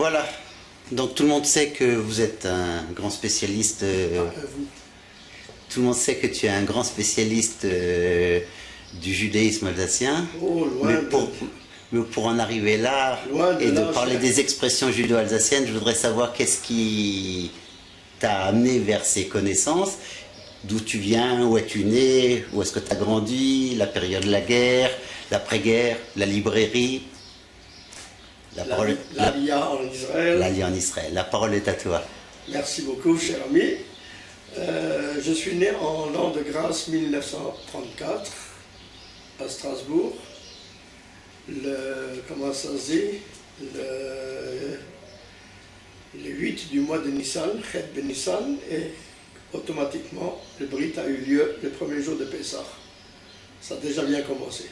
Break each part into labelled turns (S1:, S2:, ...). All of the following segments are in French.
S1: Voilà. Donc tout le monde sait que vous êtes un grand spécialiste. Tout le monde sait que tu es un grand spécialiste du judaïsme alsacien.
S2: Oh,
S1: Mais pour en arriver là et de parler des expressions judo-alsaciennes, je voudrais savoir qu'est-ce qui t'a amené vers ces connaissances. D'où tu viens, où es-tu né, où est-ce que tu as grandi, la période de la guerre, l'après-guerre, la librairie.
S2: L'Aliyah en Israël.
S1: L'Aliyah en Israël. La parole est à toi.
S2: Merci beaucoup, cher ami. Je suis né en l'an de grâce 1934 à Strasbourg. Comment ça se dit, le 8 du mois de Nissan, Chet Ben Nissan, et automatiquement le Brit a eu lieu le premier jour de Pessah. Ça a déjà bien commencé.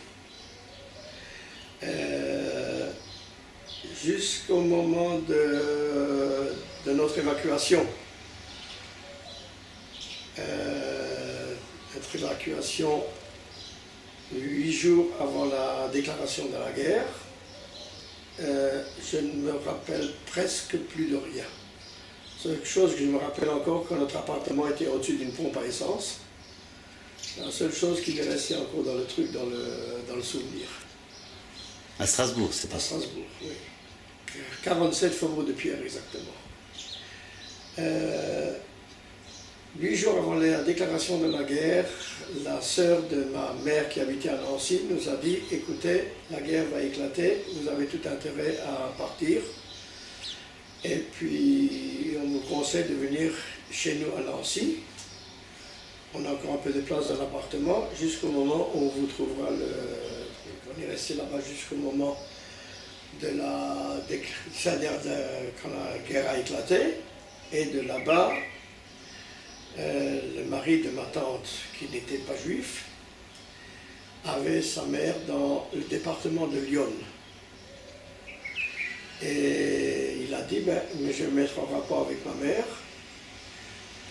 S2: Jusqu'au moment de notre évacuation. Notre évacuation 8 jours avant la déclaration de la guerre, je ne me rappelle presque plus de rien. C'est quelque chose que je me rappelle encore quand notre appartement était au-dessus d'une pompe à essence. C'est la seule chose qui m'est restée encore dans le truc, dans le souvenir.
S1: À Strasbourg, c'est pas
S2: à Strasbourg, oui. 47 Faubourg de Pierre, exactement. 8 jours avant la déclaration de la guerre, la sœur de ma mère qui habitait à Nancy nous a dit « Écoutez, la guerre va éclater, vous avez tout intérêt à partir. Et puis, on nous conseille de venir chez nous à Nancy. On a encore un peu de place dans l'appartement jusqu'au moment où on vous trouvera le... » On est resté là-bas jusqu'au moment c'est-à-dire quand la guerre a éclaté. Et de là-bas, le mari de ma tante, qui n'était pas juif, avait sa mère dans le département de Lyon. Et il a dit, mais je vais me mettre en rapport avec ma mère,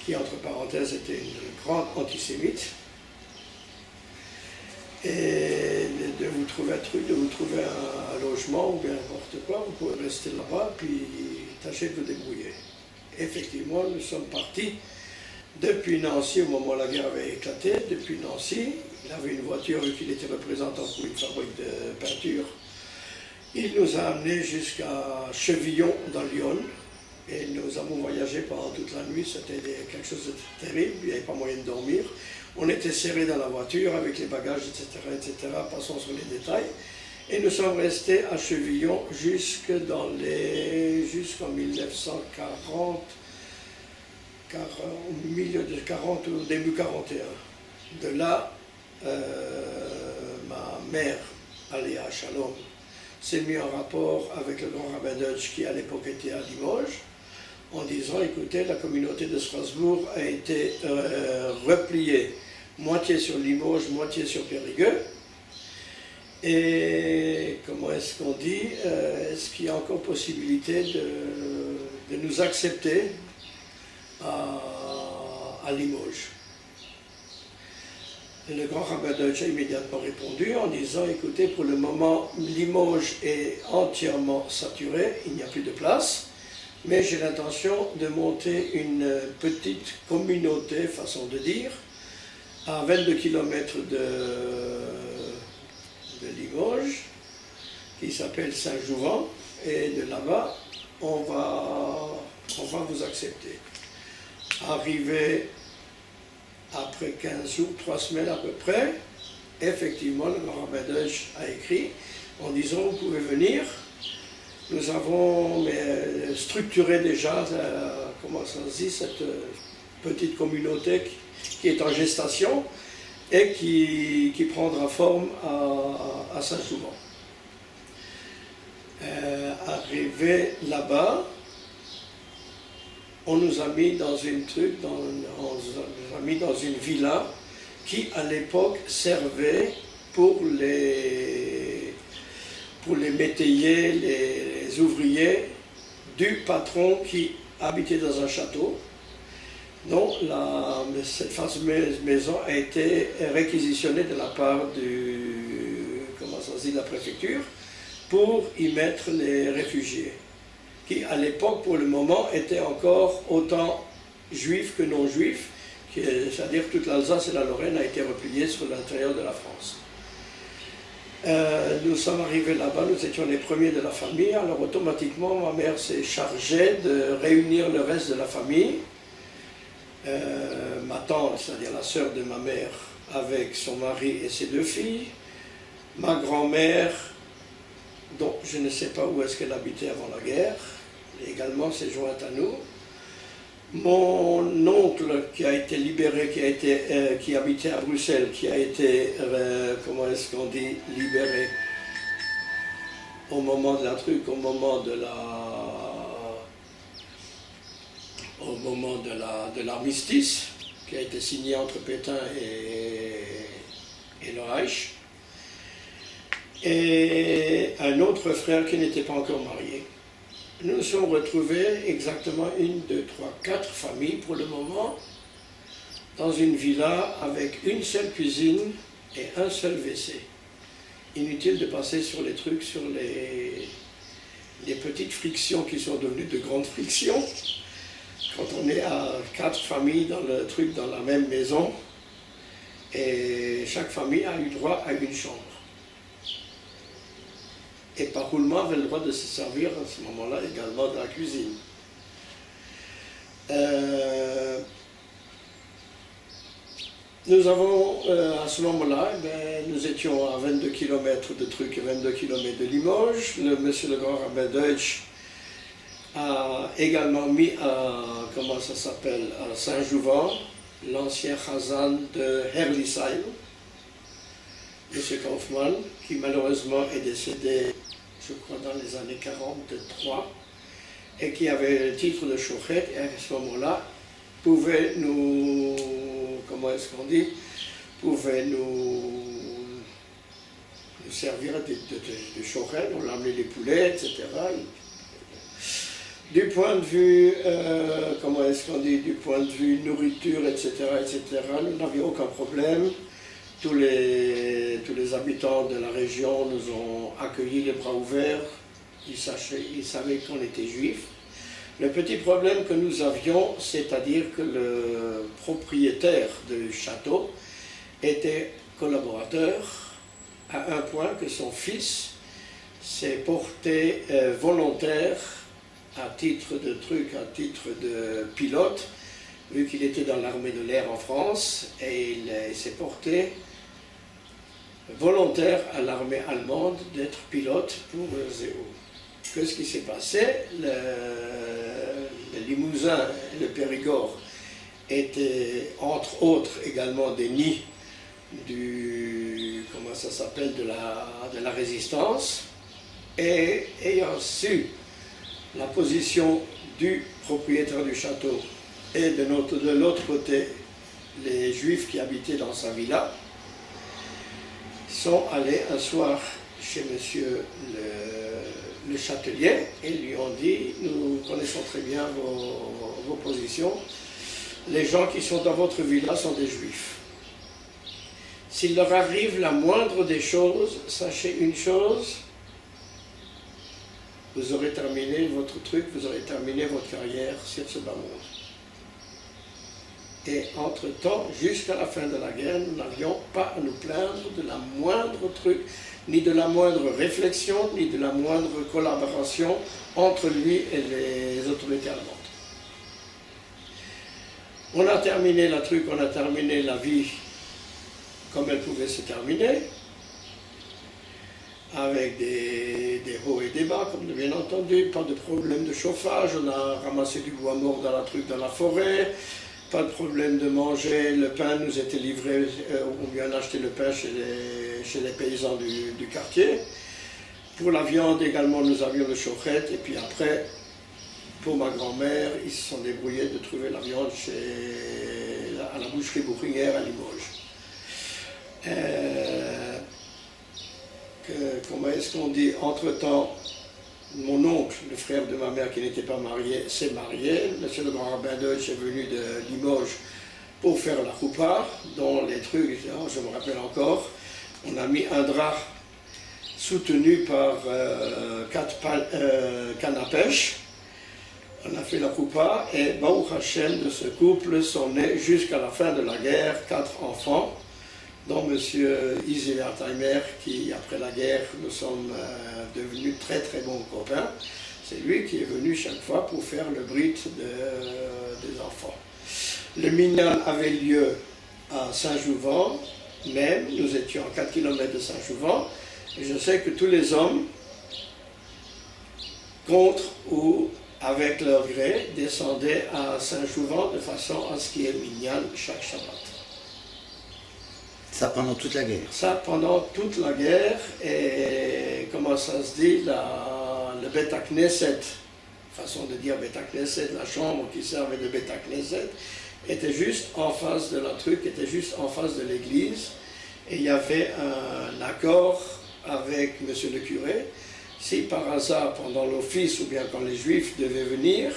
S2: qui entre parenthèses était une grande antisémite, et de vous trouver un truc, de vous trouver un logement ou bien n'importe quoi, vous pouvez rester là-bas, puis tâchez de vous débrouiller. Effectivement, nous sommes partis depuis Nancy, au moment où la guerre avait éclaté, depuis Nancy. Il avait une voiture vu qu'il était représentant pour une fabrique de peinture. Il nous a amenés jusqu'à Chevillon, dans Lyon, et nous avons voyagé pendant toute la nuit. C'était quelque chose de terrible, il n'y avait pas moyen de dormir. On était serrés dans la voiture avec les bagages, etc., etc., passons sur les détails. Et nous sommes restés à Chevillon jusqu'en 1940, au milieu de 40 ou début 41. De là, ma mère, Aléa Shalom, s'est mis en rapport avec le grand rabbin Deutsch qui à l'époque était à Limoges, en disant, écoutez, la communauté de Strasbourg a été repliée, moitié sur Limoges, moitié sur Périgueux. Et comment est-ce qu'on dit, est-ce qu'il y a encore possibilité de nous accepter à Limoges? Et le grand rabbin Deutsch a immédiatement répondu en disant, écoutez, pour le moment, Limoges est entièrement saturé, il n'y a plus de place, mais j'ai l'intention de monter une petite communauté, façon de dire, à 22 km de Limoges, qui s'appelle Saint-Jouvent, et de là-bas, on va vous accepter. Arrivé après 15 jours, 3 semaines à peu près, effectivement, le grand rabbin Deutsch a écrit en disant, vous pouvez venir. Nous avons structuré déjà, comment ça se dit, cette petite communauté qui est en gestation et qui prendra forme à Saint-Jouvent. Arrivé là-bas, on nous a mis dans une villa qui à l'époque servait pour les métayers, les ouvriers du patron qui habitait dans un château. Donc cette fameuse maison a été réquisitionnée de la part de la préfecture pour y mettre les réfugiés qui à l'époque, pour le moment, était encore autant juif que non juif, c'est-à-dire toute l'Alsace et la Lorraine a été repliée sur l'intérieur de la France. Nous sommes arrivés là-bas, nous étions les premiers de la famille, alors automatiquement ma mère s'est chargée de réunir le reste de la famille. Ma tante, c'est-à-dire la sœur de ma mère, avec son mari et ses 2 filles, ma grand-mère, dont je ne sais pas où est-ce qu'elle habitait avant la guerre, également s'est jointe à nous. Mon oncle qui a été libéré, qui habitait à Bruxelles, qui a été, comment est-ce qu'on dit, libéré au moment de la truc, au moment de l'armistice, qui a été signé entre Pétain et le Reich, et un autre frère qui n'était pas encore marié. Nous nous sommes retrouvés exactement 1, 2, 3, 4 familles pour le moment dans une villa avec une seule cuisine et un seul WC. Inutile de passer sur les trucs, sur les petites frictions qui sont devenues de grandes frictions. Quand on est à 4 familles dans le truc, dans la même maison, et chaque famille a eu droit à une chambre. Et par roulement avait le droit de se servir à ce moment-là également dans la cuisine. Nous avons, à ce moment-là, nous étions à 22 km de trucs et 22 km de Limoges. Monsieur le grand rabbin Deutsch a également mis à, comment ça s'appelle, à Saint-Jouvent, l'ancien Chazan de Herlisheim, M. Kaufmann, qui malheureusement est décédé, je crois, dans les années 43, et qui avait le titre de Shochet, et à ce moment-là, pouvait nous, comment est-ce qu'on dit, pouvait nous servir de Shochet, on l'amenait les poulets, etc. Du point de vue, comment est-ce qu'on dit, du point de vue nourriture, etc., nous n'avions aucun problème. Tous les habitants de la région nous ont accueillis les bras ouverts, ils savaient qu'on était juifs. Le petit problème que nous avions, c'est-à-dire que le propriétaire du château était collaborateur à un point que son fils s'est porté volontaire à titre de pilote, vu qu'il était dans l'armée de l'air en France, et il s'est porté volontaire à l'armée allemande d'être pilote pour Zéo. Qu'est-ce qui s'est passé? Le Limousin et le Périgord étaient entre autres également des nids comment ça s'appelle, de la résistance, et ayant su la position du propriétaire du château et de l'autre côté les juifs qui habitaient dans sa villa, sont allés un soir chez monsieur le châtelier et lui ont dit: nous connaissons très bien vos positions, les gens qui sont dans votre villa sont des juifs. S'il leur arrive la moindre des choses, sachez une chose, vous aurez terminé votre truc, vous aurez terminé votre carrière sur ce bas monde. Et entre-temps, jusqu'à la fin de la guerre, nous n'avions pas à nous plaindre de la moindre truc, ni de la moindre réflexion, ni de la moindre collaboration entre lui et les autorités allemandes. On a terminé la truc, on a terminé la vie comme elle pouvait se terminer, avec des hauts et des bas, comme bien entendu, pas de problème de chauffage, on a ramassé du bois mort dans la forêt, pas de problème de manger, le pain nous était livré, on vient acheter le pain chez les paysans du quartier. Pour la viande également, nous avions le chauffette, et puis après, pour ma grand-mère, ils se sont débrouillés de trouver la viande à la boucherie Bourrière à Limoges. Comment est-ce qu'on dit, entre-temps, mon oncle, le frère de ma mère qui n'était pas marié, s'est marié. Monsieur le grand rabbin Deutsch est venu de Limoges pour faire la choupa, dont les trucs, je me rappelle encore, on a mis un drap soutenu par 4 cannes à pêche, On a fait la coupa et Baruch Hashem, de ce couple sont nés jusqu'à la fin de la guerre 4 enfants, dont M. Izzy Wertheimer, qui après la guerre nous sommes devenus très très bons copains. C'est lui qui est venu chaque fois pour faire le brit des enfants. Le minyan avait lieu à Saint-Jouvent, même, nous étions à 4 km de Saint-Jouvent, et je sais que tous les hommes, contre ou avec leur gré, descendaient à Saint-Jouvent de façon à ce qu'il y ait minyan chaque Shabbat.
S1: Ça pendant toute la guerre? Ça
S2: pendant toute la guerre, et comment ça se dit, le Bet HaKnesset, façon de dire Bet HaKnesset, la chambre qui servait de Bet HaKnesset, était juste en face de la truc, était juste en face de l'église, et il y avait un accord avec monsieur le curé. Si par hasard, pendant l'office, ou bien quand les juifs devaient venir,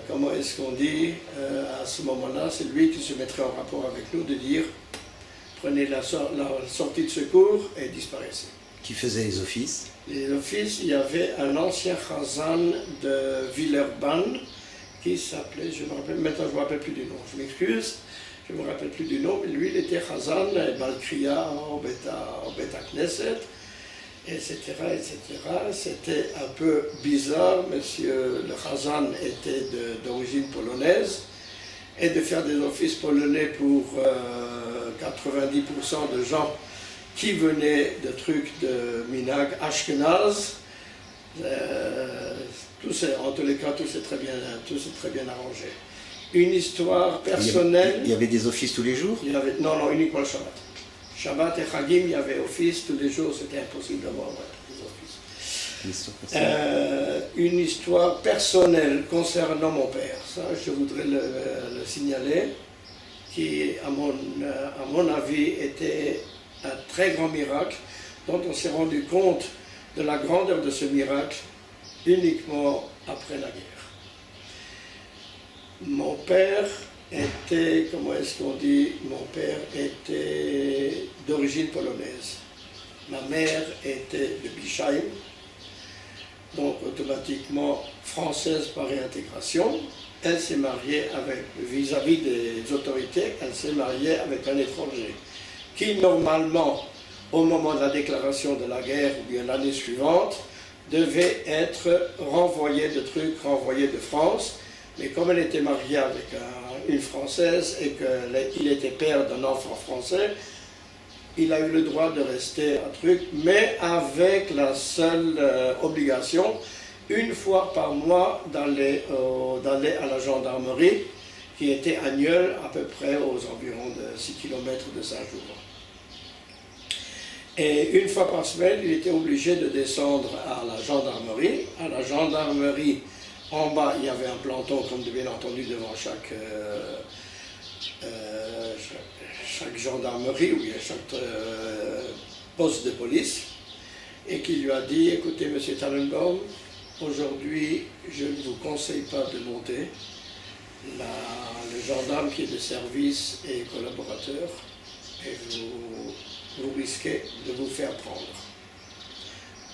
S2: comment est-ce qu'on dit, à ce moment-là, c'est lui qui se mettrait en rapport avec nous, de dire, prenez la sortie de secours et disparaissez.
S1: Qui faisait les offices?
S2: Les offices, il y avait un ancien chazan de Villeurbanne, qui s'appelait, maintenant je ne me rappelle plus du nom, je m'excuse, je ne me rappelle plus du nom, mais lui il était chazan, Balkria, au Bet HaKnesset, etc., etc. C'était un peu bizarre, monsieur le chazan était d'origine polonaise, et de faire des offices polonais pour 90% de gens qui venaient de trucs de Minag Ashkenaz, en tous les cas, tout s'est très bien arrangé. Une histoire personnelle.
S1: Il y avait des offices tous les jours?
S2: Non, uniquement le Shabbat. Shabbat et Chagim, il y avait office tous les jours, c'était impossible d'avoir des offices. Une histoire personnelle concernant mon père, ça je voudrais le signaler, qui à mon avis était un très grand miracle, dont on s'est rendu compte de la grandeur de ce miracle uniquement après la guerre. Mon père était, comment est-ce qu'on dit, mon père était d'origine polonaise. Ma mère était de Bischheim, donc automatiquement française par réintégration. Elle s'est mariée avec, vis-à-vis des autorités, elle s'est mariée avec un étranger qui normalement, au moment de la déclaration de la guerre ou bien l'année suivante, devait être renvoyé de France, mais comme elle était mariée avec une Française et qu'il était père d'un enfant français, il a eu le droit de rester un truc, mais avec la seule obligation, une fois par mois, d'aller à la gendarmerie, qui était à Nieul, à peu près aux environs de 6 km de Saint-Jouvent. Et une fois par semaine, il était obligé de descendre à la gendarmerie. À la gendarmerie, en bas, il y avait un planton, comme bien entendu, devant chaque gendarmerie ou bien chaque poste de police, et qui lui a dit, écoutez, monsieur Tannenbaum, aujourd'hui, je ne vous conseille pas de monter. Le gendarme qui est de service est collaborateur, et vous risquez de vous faire prendre.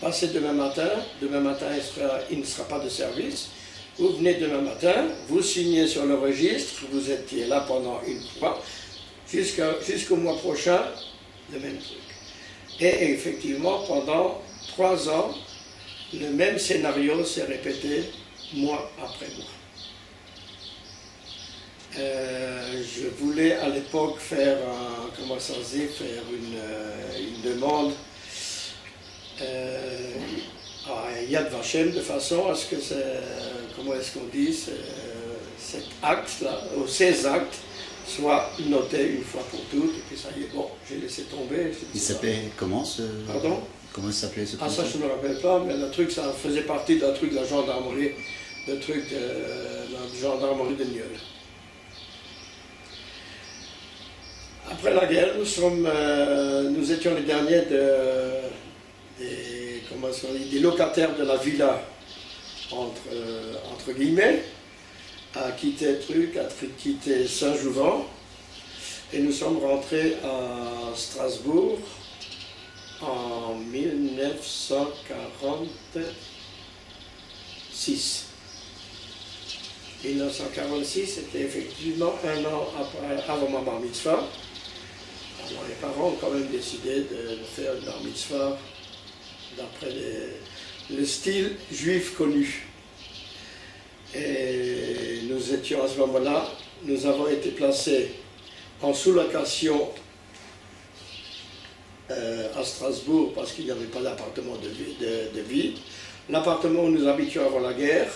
S2: Passez demain matin il ne sera pas de service, vous venez demain matin, vous signez sur le registre, vous étiez là pendant une fois, jusqu'au mois prochain, le même truc. Et effectivement, pendant 3 ans, le même scénario s'est répété mois après mois. Je voulais à l'époque faire une demande à Yad Vashem de façon à ce que cet acte-là, ou ces actes, soient notés une fois pour toutes, et puis ça y est, bon, j'ai laissé tomber.
S1: Il s'appelait comment ce...
S2: Pardon?
S1: Comment ça s'appelait ce
S2: Ah, ça je ne me rappelle pas, mais le truc, ça faisait partie d'un truc de la gendarmerie, la gendarmerie de Nieul. Après la guerre, nous étions les derniers des locataires de la villa, entre guillemets, à quitter Saint-Jouvent, et nous sommes rentrés à Strasbourg en 1946. 1946. 1946, c'était effectivement un an avant ma bar mitzvah. Alors, les parents ont quand même décidé de faire une bar mitzvah d'après le style juif connu. Et nous étions à ce moment-là, nous avons été placés en sous-location à Strasbourg parce qu'il n'y avait pas d'appartement de vie. L'appartement où nous habitions avant la guerre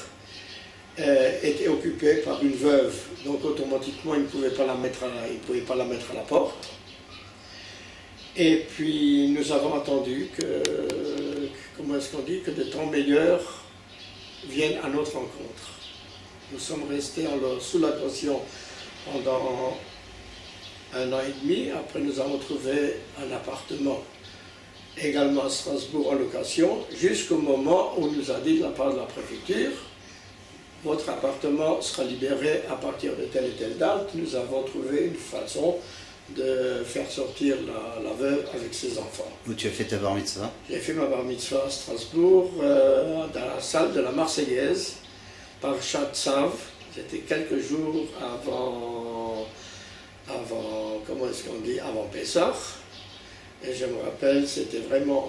S2: était occupé par une veuve, donc automatiquement il ne pouvait pas la mettre à la porte. Et puis nous avons attendu que, comment est-ce qu'on dit, que de temps meilleurs viennent à notre rencontre. Nous sommes restés sous la caution pendant un an et demi. Après, nous avons trouvé un appartement également à Strasbourg en location, jusqu'au moment où on nous a dit de la part de la préfecture, votre appartement sera libéré à partir de telle et telle date. Nous avons trouvé une façon de faire sortir la veuve avec ses enfants.
S1: Où tu as fait ta bar mitzvah? J'ai
S2: fait ma bar mitzvah à Strasbourg, dans la salle de la Marseillaise, par Chatsav. C'était quelques jours avant comment est-ce qu'on dit, avant Pessah. Et je me rappelle, c'était vraiment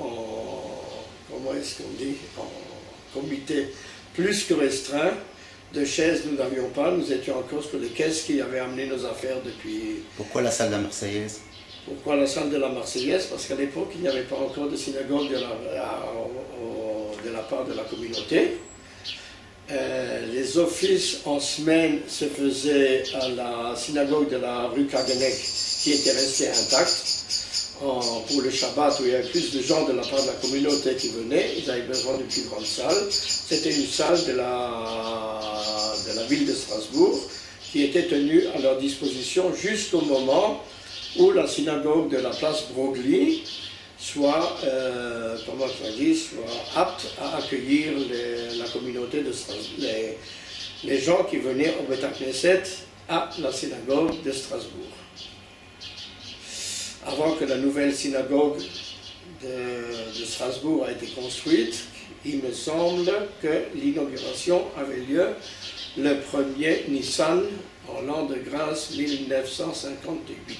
S2: comment est-ce qu'on dit, en comité plus que restreint. De chaises, nous n'avions pas, nous étions encore sur les caisses qui avaient amené nos affaires depuis...
S1: Pourquoi la salle de la Marseillaise?
S2: Pourquoi la salle de la Marseillaise? Parce qu'à l'époque, il n'y avait pas encore de synagogue de la part de la communauté. Les offices en semaine se faisaient à la synagogue de la rue Kagenek, qui était restée intacte. Pour le Shabbat, où il y avait plus de gens de la part de la communauté qui venaient, ils avaient besoin d'une plus grande salle. C'était une salle de la ville de Strasbourg qui était tenue à leur disposition jusqu'au moment où la synagogue de la place Broglie soit, soit apte à accueillir la communauté de Strasbourg, les gens qui venaient au Beth Knesset à la synagogue de Strasbourg. Avant que la nouvelle synagogue de Strasbourg ait été construite, il me semble que l'inauguration avait lieu le 1er Nissan en l'an de grâce 1958.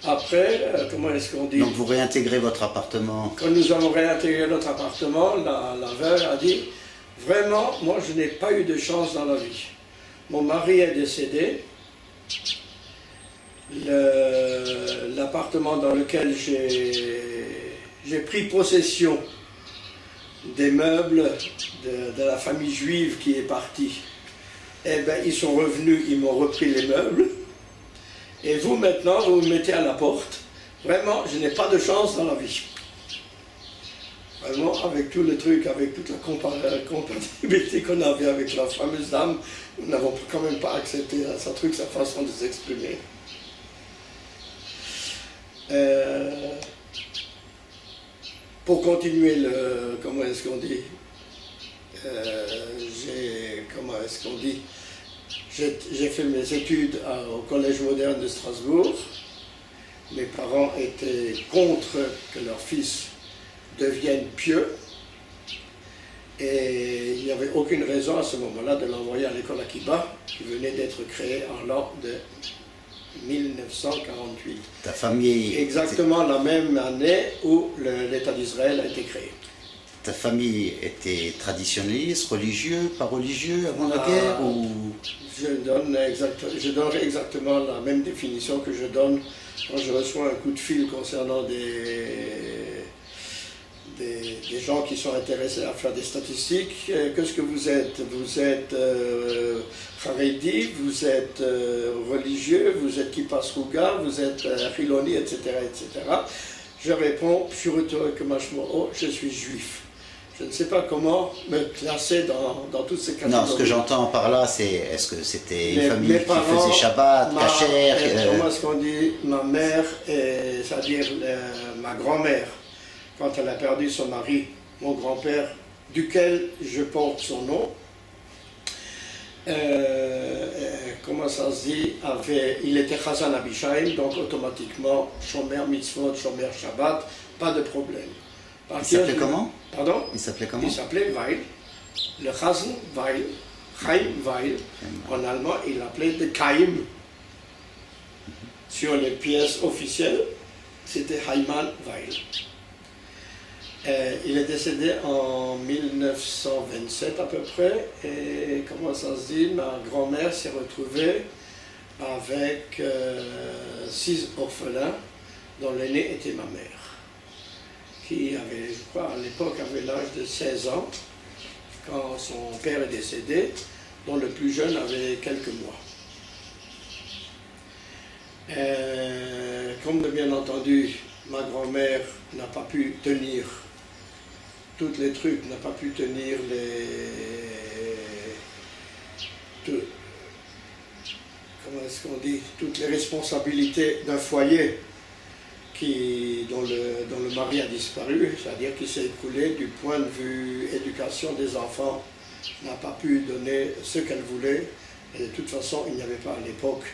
S2: Après, comment est-ce qu'on dit?
S1: Donc vous réintégrez votre appartement?
S2: Quand nous avons réintégré notre appartement, la veuve a dit: vraiment, moi je n'ai pas eu de chance dans la vie. Mon mari est décédé. L'appartement dans lequel j'ai pris possession des meubles de la famille juive qui est partie, eh bien ils sont revenus, ils m'ont repris les meubles. Et vous maintenant, vous me mettez à la porte. Vraiment, je n'ai pas de chance dans la vie. Vraiment, avec tout le truc, avec toute la compatibilité qu'on avait avec la fameuse dame, nous n'avons quand même pas accepté sa façon de s'exprimer. Pour continuer comment est-ce qu'on dit, j'ai fait mes études au Collège moderne de Strasbourg. Mes parents étaient contre que leur fils devienne pieux, et il n'y avait aucune raison à ce moment-là de l'envoyer à l'école Akiba, qui venait d'être créée en l'an de 1948.
S1: Ta famille...
S2: Exactement la même année où l'État d'Israël a été créé.
S1: Ta famille était traditionnaliste, religieux, pas religieux avant la guerre ou...
S2: Je donnerai exactement la même définition que je donne quand je reçois un coup de fil concernant des gens qui sont intéressés à faire des statistiques. Qu'est-ce que vous êtes? Vous êtes Haredi, vous êtes religieux, vous êtes Kippa Sruga, vous êtes Chiloni, etc., etc. Je réponds, je suis juif. Je ne sais pas comment me classer dans toutes ces catégories.
S1: Non, ce que j'entends par là, c'est est-ce que c'était une famille qui faisait Shabbat, Kacher
S2: Comment est-ce qu'on dit? Ma mère, c'est-à-dire ma grand-mère, quand elle a perdu son mari, mon grand-père, duquel je porte son nom, comment ça se dit, il était Chazan Abishaim, donc automatiquement, Shomer Mitzvot, Shomer Shabbat, pas de problème.
S1: Il s'appelait comment?
S2: Pardon?
S1: Il s'appelait comment?
S2: Il s'appelait Weil. Le Chazan Weil, Chaim Weil, en allemand, il l'appelait de Chaim. Sur les pièces officielles, c'était Hayman Weil. Il est décédé en 1927 à peu près, et comment ça se dit, ma grand-mère s'est retrouvée avec 6 orphelins, dont l'aîné était ma mère, qui avait, je crois, à l'époque avait l'âge de 16 ans, quand son père est décédé, dont le plus jeune avait quelques mois. Comme bien entendu, ma grand-mère n'a pas pu tenir tous les trucs, n'a pas pu tenir comment est-ce qu'on dit, toutes les responsabilités d'un foyer dont le mari a disparu, c'est-à-dire qui s'est écoulé du point de vue éducation des enfants, n'a pas pu donner ce qu'elle voulait, et de toute façon il n'y avait pas à l'époque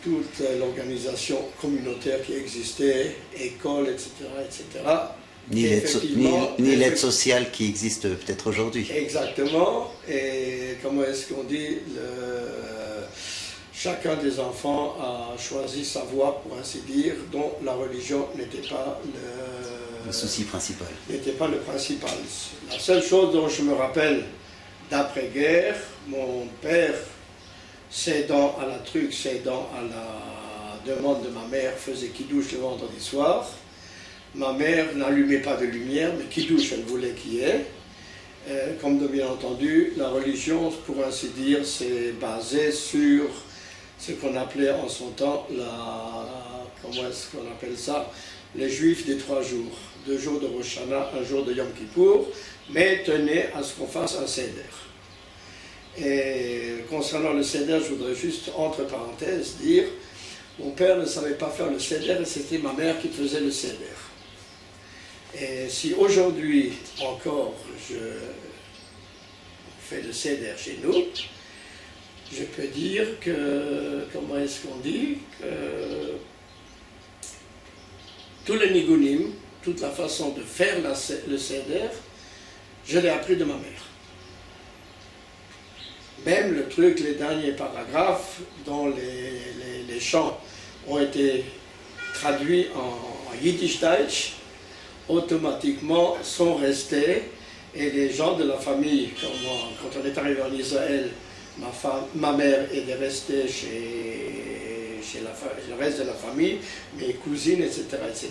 S2: toute l'organisation communautaire qui existait, école, etc., etc.
S1: Ni l'aide sociale qui existe peut-être aujourd'hui.
S2: Exactement. Et comment est-ce qu'on dit, chacun des enfants a choisi sa voie, pour ainsi dire, dont la religion n'était pas
S1: le souci principal.
S2: N'était pas le principal. La seule chose dont je me rappelle d'après-guerre, mon père, cédant à la demande de ma mère, faisait kidouche le vendredi soir. Ma mère n'allumait pas de lumière, mais kidouche, elle voulait qu'il y ait. Comme de bien entendu, la religion, pour ainsi dire, s'est basée sur ce qu'on appelait en son temps, comment est-ce qu'on appelle ça, les Juifs des 3 jours. 2 jours de Rosh Hashanah, 1 jour de Yom Kippour, mais tenait à ce qu'on fasse un seder. Et concernant le seder, je voudrais juste, entre parenthèses, dire, mon père ne savait pas faire le seder et c'était ma mère qui faisait le seder. Et si aujourd'hui encore je fais le seder chez nous, je peux dire que, comment est-ce qu'on dit, que tous les nigunim, toute la façon de faire le seder, je l'ai appris de ma mère. Même le truc, les derniers paragraphes dont les chants ont été traduits en Yiddish-Deutsch, automatiquement sont restés, et les gens de la famille, comme moi, quand on est arrivé en Israël, ma mère est restée chez le reste de la famille, mes cousines, etc., etc.,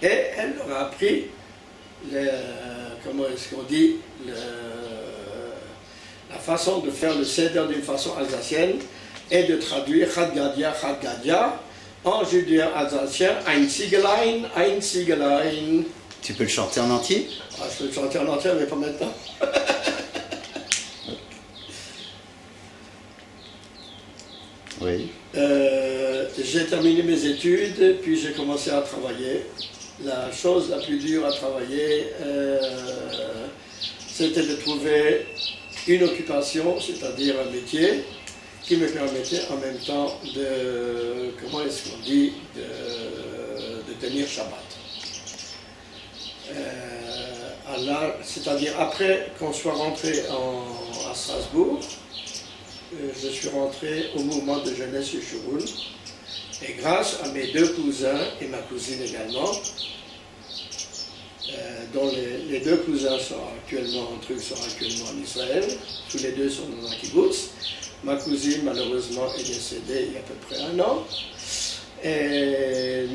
S2: et elle leur a appris, comment est-ce qu'on dit, la façon de faire le seder d'une façon alsacienne et de traduire Chad Gadia en judéen alsacien, ein Ziegelein.
S1: Tu peux le chanter en entier?
S2: Ah, je peux le chanter en entier, mais pas maintenant.
S1: Oui.
S2: J'ai terminé mes études, puis j'ai commencé à travailler. La chose la plus dure à travailler, c'était de trouver une occupation, c'est-à-dire un métier, qui me permettait en même temps de, comment est-ce qu'on dit, de tenir Shabbat. C'est-à-dire après qu'on soit rentré à Strasbourg, je suis rentré au mouvement de jeunesse Yeshurun, et grâce à mes 2 cousins et ma cousine également, dont les 2 cousins sont actuellement en Israël, tous les 2 sont dans un kibbutz. Ma cousine malheureusement est décédée il y a à peu près 1 an, et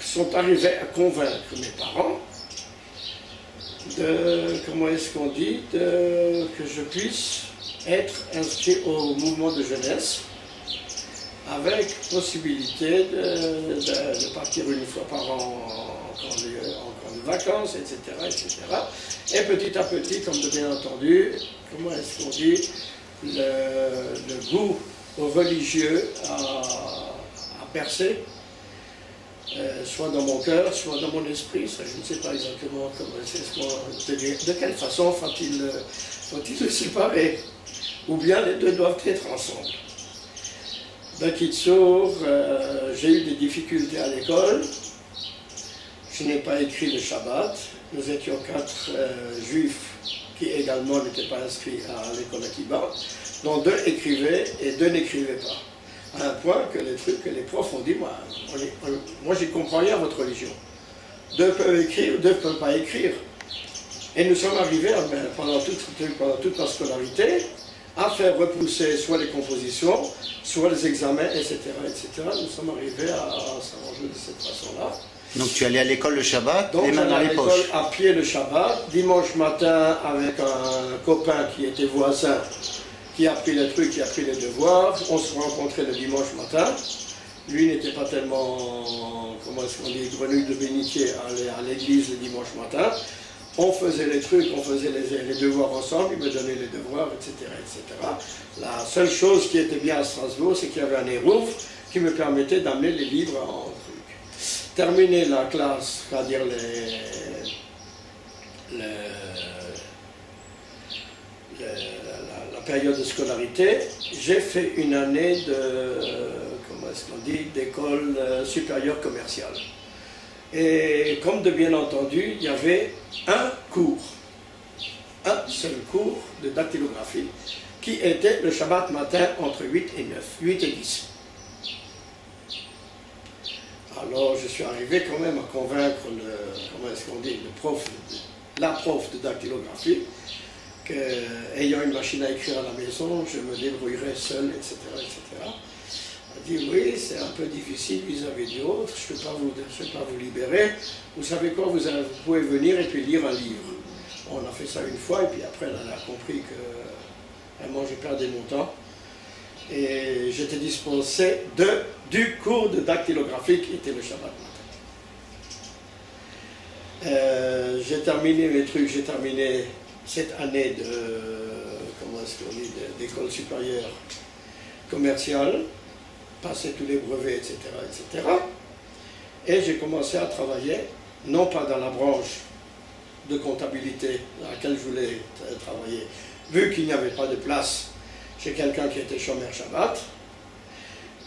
S2: sont arrivés à convaincre mes parents de, comment est-ce qu'on dit, que je puisse être inscrit au mouvement de jeunesse, avec possibilité de partir une fois par an en camp de vacances, etc., etc. Et petit à petit, comme de bien entendu, comment est-ce qu'on dit, le goût religieux a percé, soit dans mon cœur, soit dans mon esprit. Ça, je ne sais pas exactement comment de quelle façon faut-il le séparer. ou bien les deux doivent être ensemble. Bakitsour, j'ai eu des difficultés à l'école. Je n'ai pas écrit le Shabbat. Nous étions 4 juifs qui également n'étaient pas inscrits à l'école Akiba, dont 2 écrivaient et 2 n'écrivaient pas. À un point que les profs ont dit, moi j'y comprends rien à votre religion. 2 peuvent écrire, 2 ne peuvent pas écrire. Et nous sommes arrivés, pendant toute ma scolarité, à faire repousser soit les compositions, soit les examens, etc. Nous sommes arrivés à s'arranger de cette façon-là.
S1: Donc tu allais à l'école le Shabbat,
S2: donc
S1: les mains dans les poches.
S2: Donc à pied le Shabbat, dimanche matin avec un copain qui était voisin, qui a pris les trucs, qui a pris les devoirs. On se rencontrait le dimanche matin. Lui n'était pas tellement, comment est-ce qu'on dit, grenouille de bénitier à l'église le dimanche matin. On faisait les trucs, on faisait les devoirs ensemble, il me donnait les devoirs, etc., etc. La seule chose qui était bien à Strasbourg, c'est qu'il y avait un érouf qui me permettait d'amener les livres en truc. Terminer la classe, c'est-à-dire la période de scolarité, j'ai fait une année de, comment est-ce qu'on dit, d'école supérieure commerciale. Et comme de bien entendu, il y avait un seul cours de dactylographie, qui était le Shabbat matin entre 8 et 9, 8 et 10. Alors je suis arrivé quand même à convaincre la prof de dactylographie, qu'ayant une machine à écrire à la maison, je me débrouillerais seul, etc., etc. Elle dit oui, c'est un peu difficile vis-à-vis d'autres, je ne peux pas vous libérer. Vous savez quoi, vous pouvez venir et puis lire un livre. On a fait ça une fois et puis après elle a compris que vraiment je perdais mon temps. Et j'étais dispensé du cours de dactylographie qui était le Shabbat matin. J'ai terminé mes trucs, j'ai terminé cette année d'école supérieure commerciale, passé tous les brevets, etc., etc. Et j'ai commencé à travailler, non pas dans la branche de comptabilité dans laquelle je voulais travailler, vu qu'il n'y avait pas de place chez quelqu'un qui était chômeur Shabbat.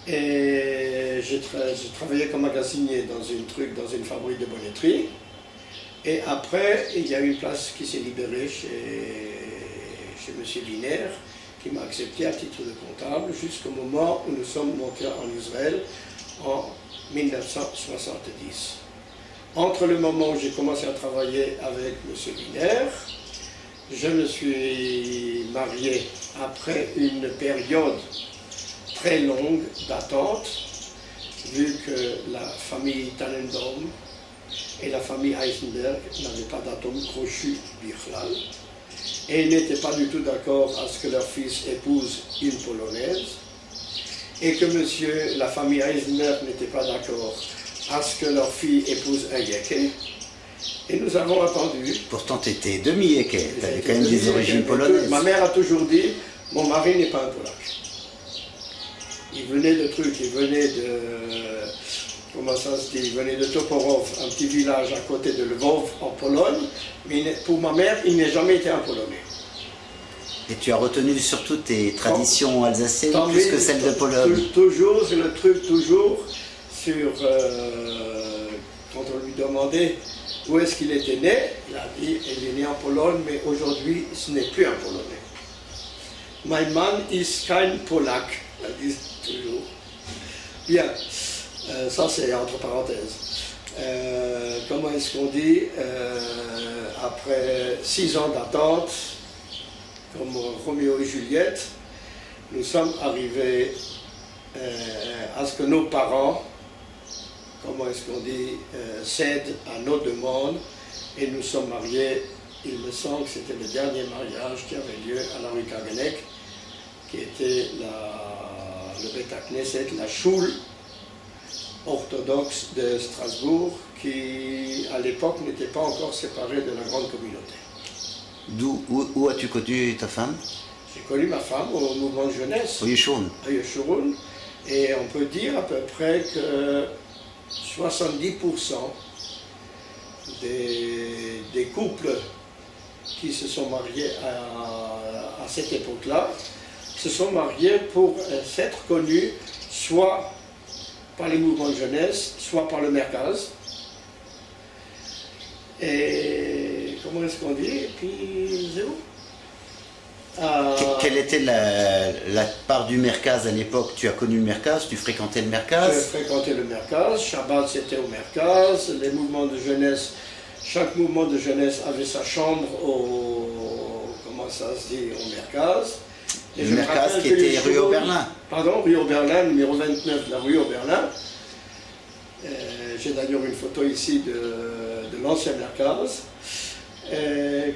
S2: Et j'ai travaillé comme magasinier dans une fabrique de bonneterie. Et après, il y a eu une place qui s'est libérée chez M. Wiener, qui m'a accepté à titre de comptable jusqu'au moment où nous sommes montés en Israël en 1970. Entre le moment où j'ai commencé à travailler avec M. Wiener, je me suis marié après une période très longue d'attente, vu que la famille Tannenbaum et la famille Eisenberg n'avaient pas d'atome crochu Bichlal, et ils n'étaient pas du tout d'accord à ce que leur fils épouse une Polonaise, et que la famille Eisenberg n'était pas d'accord à ce que leur fille épouse un Yeke. Et nous avons attendu.
S1: Pourtant, tu étais demi-Yeke, tu avais quand même des origines polonaises.
S2: Ma mère a toujours dit, mon mari n'est pas un Polac. Il venait de trucs, il venait de... Comment ça se dit? Il venait de Toporov, un petit village à côté de Lvov, en Pologne. Mais pour ma mère, il n'a jamais été un Polonais.
S1: Et tu as retenu surtout tes traditions alsaciennes plus que celles de Pologne.
S2: Toujours, c'est le truc toujours sur... quand on lui demandait où est-ce qu'il était né, il a dit il est né en Pologne, mais aujourd'hui ce n'est plus un Polonais. My man is kein Polak, il dit toujours. Bien, ça c'est entre parenthèses. Comment est-ce qu'on dit après 6 ans d'attente, comme Roméo et Juliette, nous sommes arrivés à ce que nos parents, comment est-ce qu'on dit, cèdent à nos demandes, et nous sommes mariés. Il me semble que c'était le dernier mariage qui avait lieu à la rue Kagenek, qui était le Beth Knesset, la choule orthodoxe de Strasbourg, qui à l'époque n'était pas encore séparée de la grande communauté.
S1: Où as-tu connu ta femme?
S2: J'ai connu ma femme au mouvement de jeunesse,
S1: au Yeshurun.
S2: Et on peut dire à peu près que 70% des couples qui se sont mariés à cette époque-là se sont mariés pour s'être connus soit par les mouvements de jeunesse, soit par le Merkaz. Et comment est-ce qu'on dit? Et puis, c'est où?
S1: Quelle était la part du Merkaz à l'époque? Tu as connu le Merkaz, tu fréquentais le Merkaz?
S2: J'ai fréquenté le Merkaz, Shabbat c'était au Merkaz, les mouvements de jeunesse, chaque mouvement de jeunesse avait sa chambre comment ça se dit, au Merkaz. Et
S1: le Merkaz qui était rue Oberlin.
S2: Pardon, rue Oberlin, numéro 29 de la rue Oberlin. J'ai d'ailleurs une photo ici de l'ancien Merkaz.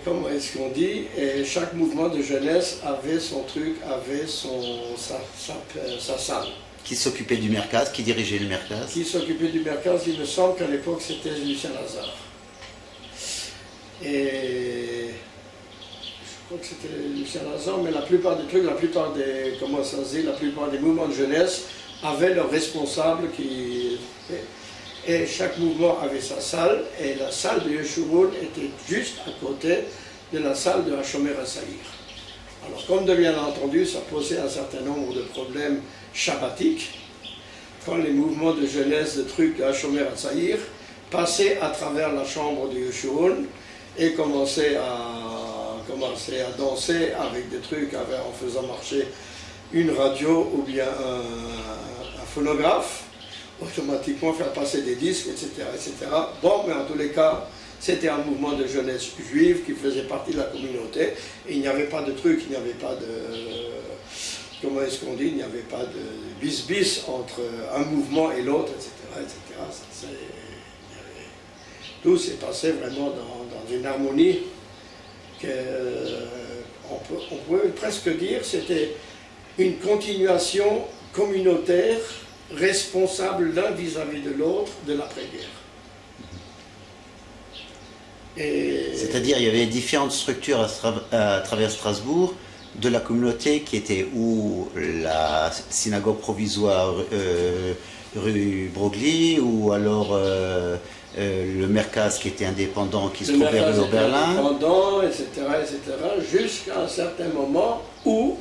S2: Comment est-ce qu'on dit? Et chaque mouvement de jeunesse avait son truc, avait sa salle.
S1: Qui s'occupait du Merkaz? Qui dirigeait le Merkaz?
S2: Qui s'occupait du Merkaz? Il me semble qu'à l'époque c'était Lucien Lazare. Et je crois que c'était Lucien Lazare, mais la plupart des trucs, la plupart des, comment ça se dit, la plupart des mouvements de jeunesse avaient leurs responsables qui... Et chaque mouvement avait sa salle, et la salle de Yeshurun était juste à côté de la salle de Hashomer HaSaïr. Alors, comme de bien entendu, ça posait un certain nombre de problèmes shabbatiques, quand les mouvements de jeunesse, de trucs de Hashomer HaSaïr passaient à travers la chambre de Yeshurun et commençaient à danser avec des trucs, en faisant marcher une radio ou bien un phonographe, automatiquement faire passer des disques, etc., etc. Bon, mais en tous les cas, c'était un mouvement de jeunesse juive qui faisait partie de la communauté. Et il n'y avait pas de truc, il n'y avait pas de... Comment est-ce qu'on dit? Il n'y avait pas de bis-bis entre un mouvement et l'autre, etc., etc. Tout s'est passé vraiment dans une harmonie que... on pourrait presque dire c'était une continuation communautaire responsable l'un vis-à-vis de l'autre de l'après-guerre.
S1: C'est-à-dire il y avait différentes structures à travers Strasbourg de la communauté qui était ou la synagogue provisoire rue Broglie, ou alors le Merkaz qui était indépendant qui se trouvait rue Oberlin.
S2: Indépendant, etc., jusqu'à un certain moment où,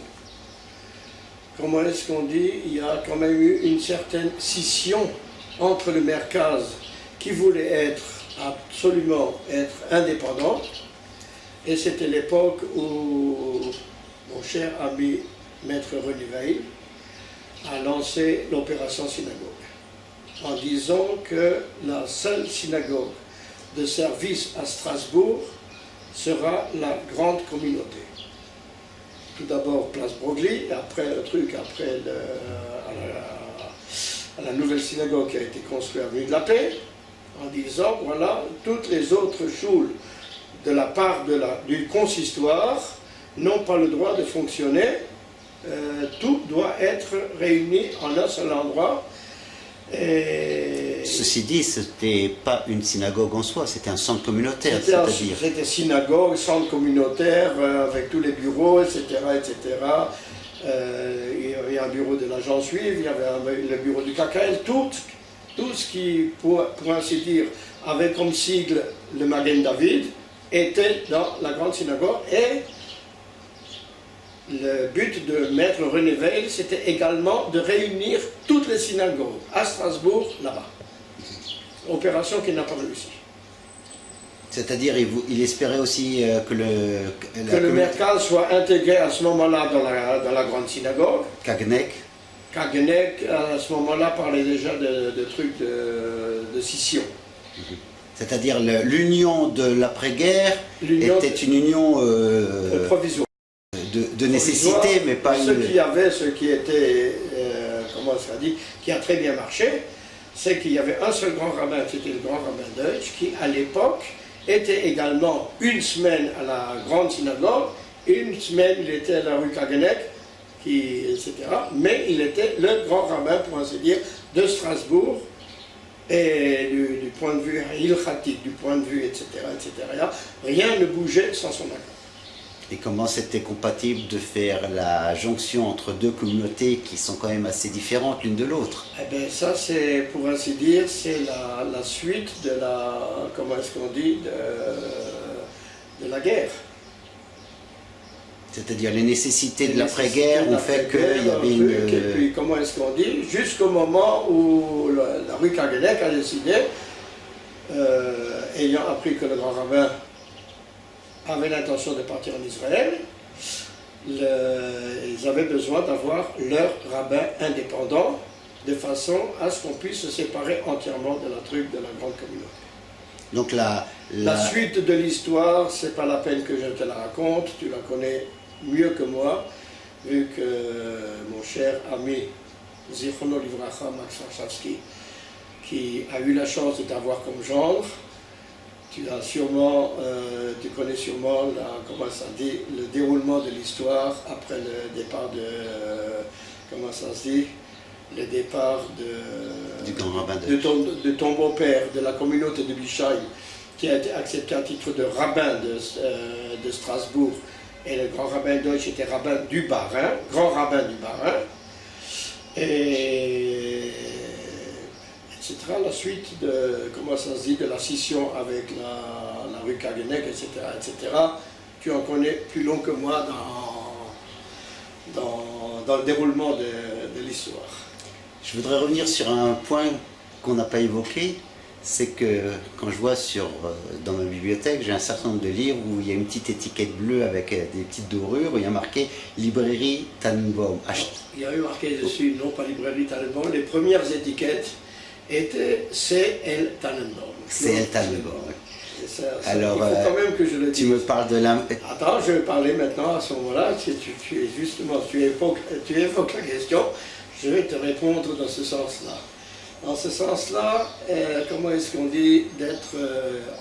S2: comment est-ce qu'on dit, il y a quand même eu une certaine scission entre le Merkaz qui voulait absolument être indépendant, et c'était l'époque où mon cher ami Maître René Veil a lancé l'opération synagogue, en disant que la seule synagogue de service à Strasbourg sera la grande communauté. Tout d'abord place Broglie, et après le truc, à la nouvelle synagogue qui a été construite à Rue de la Paix, en disant, voilà, toutes les autres choules de la part du consistoire n'ont pas le droit de fonctionner, tout doit être réuni en un seul endroit. Et
S1: ceci dit, ce n'était pas une synagogue en soi, c'était un centre communautaire, c'est-à-dire...
S2: C'était synagogue, centre communautaire, avec tous les bureaux, etc., etc. Il y a un bureau de l'agence juive, il y avait le bureau du KKL, tout ce qui, pour ainsi dire, avait comme sigle le Magen David, était dans la grande synagogue, et le but de Maître René Veil, c'était également de réunir toutes les synagogues à Strasbourg, là-bas. Opération qui n'a pas réussi.
S1: C'est-à-dire, il espérait aussi que
S2: le Merkaz soit intégré à ce moment-là dans la grande synagogue.
S1: Kagenek,
S2: à ce moment-là, parlait déjà de trucs de scission.
S1: C'est-à-dire, l'union de l'après-guerre était une union
S2: provisoire.
S1: De nécessité, mais pas
S2: ce qui était, comment ça dit, qui a très bien marché, c'est qu'il y avait un seul grand rabbin, c'était le grand rabbin Deutsch, qui à l'époque était également une semaine à la grande synagogue, une semaine il était à la rue Kagenek, etc. Mais il était le grand rabbin, pour ainsi dire, de Strasbourg, et du point de vue ilchatique, du point de vue, etc., rien ne bougeait sans son accord.
S1: Et comment c'était compatible de faire la jonction entre deux communautés qui sont quand même assez différentes l'une de l'autre?
S2: Eh bien ça c'est, pour ainsi dire, c'est la suite de la, comment est-ce qu'on dit, de la guerre.
S1: C'est-à-dire les nécessités de l'après-guerre ont fait qu'il y avait une...
S2: Et puis, comment est-ce qu'on dit, jusqu'au moment où la rue Kagenek a décidé, ayant appris que le grand rabbin avait l'intention de partir en Israël, ils avaient besoin d'avoir leur rabbin indépendant, de façon à ce qu'on puisse se séparer entièrement de la truc de la grande communauté.
S1: Donc
S2: la suite de l'histoire, c'est pas la peine que je te la raconte, tu la connais mieux que moi, vu que mon cher ami Zichrono Livracha Max Warszawski, qui a eu la chance de t'avoir comme gendre, tu connais sûrement comment ça dit, le déroulement de l'histoire après le départ de, comment ça se dit, le départ
S1: du grand rabbin
S2: de ton beau-père, de la communauté de Bischheim, qui a été accepté à titre de rabbin de Strasbourg, et le grand rabbin Deutsch était rabbin du Bas-Rhin, grand rabbin du Bas-Rhin, et etc. La suite de, comment ça se dit, de la scission avec la rue Kagenek, etc., etc. Tu en connais plus long que moi dans le déroulement de l'histoire.
S1: Je voudrais revenir sur un point qu'on n'a pas évoqué, c'est que quand je vois dans ma bibliothèque, j'ai un certain nombre de livres où il y a une petite étiquette bleue avec des petites dorures, où il y a marqué « Librairie Tannenbaum ».
S2: Il y a eu marqué dessus, non pas Librairie Tannenbaum, les premières étiquettes étaient C.L. Tannenbaum.
S1: C.L. Tannenbaum.
S2: Alors, il faut quand même que je le dise.
S1: Tu me parles de la...
S2: Attends, je vais parler maintenant à ce moment-là, tu évoques la question, je vais te répondre dans ce sens-là. Dans ce sens-là, comment est-ce qu'on dit d'être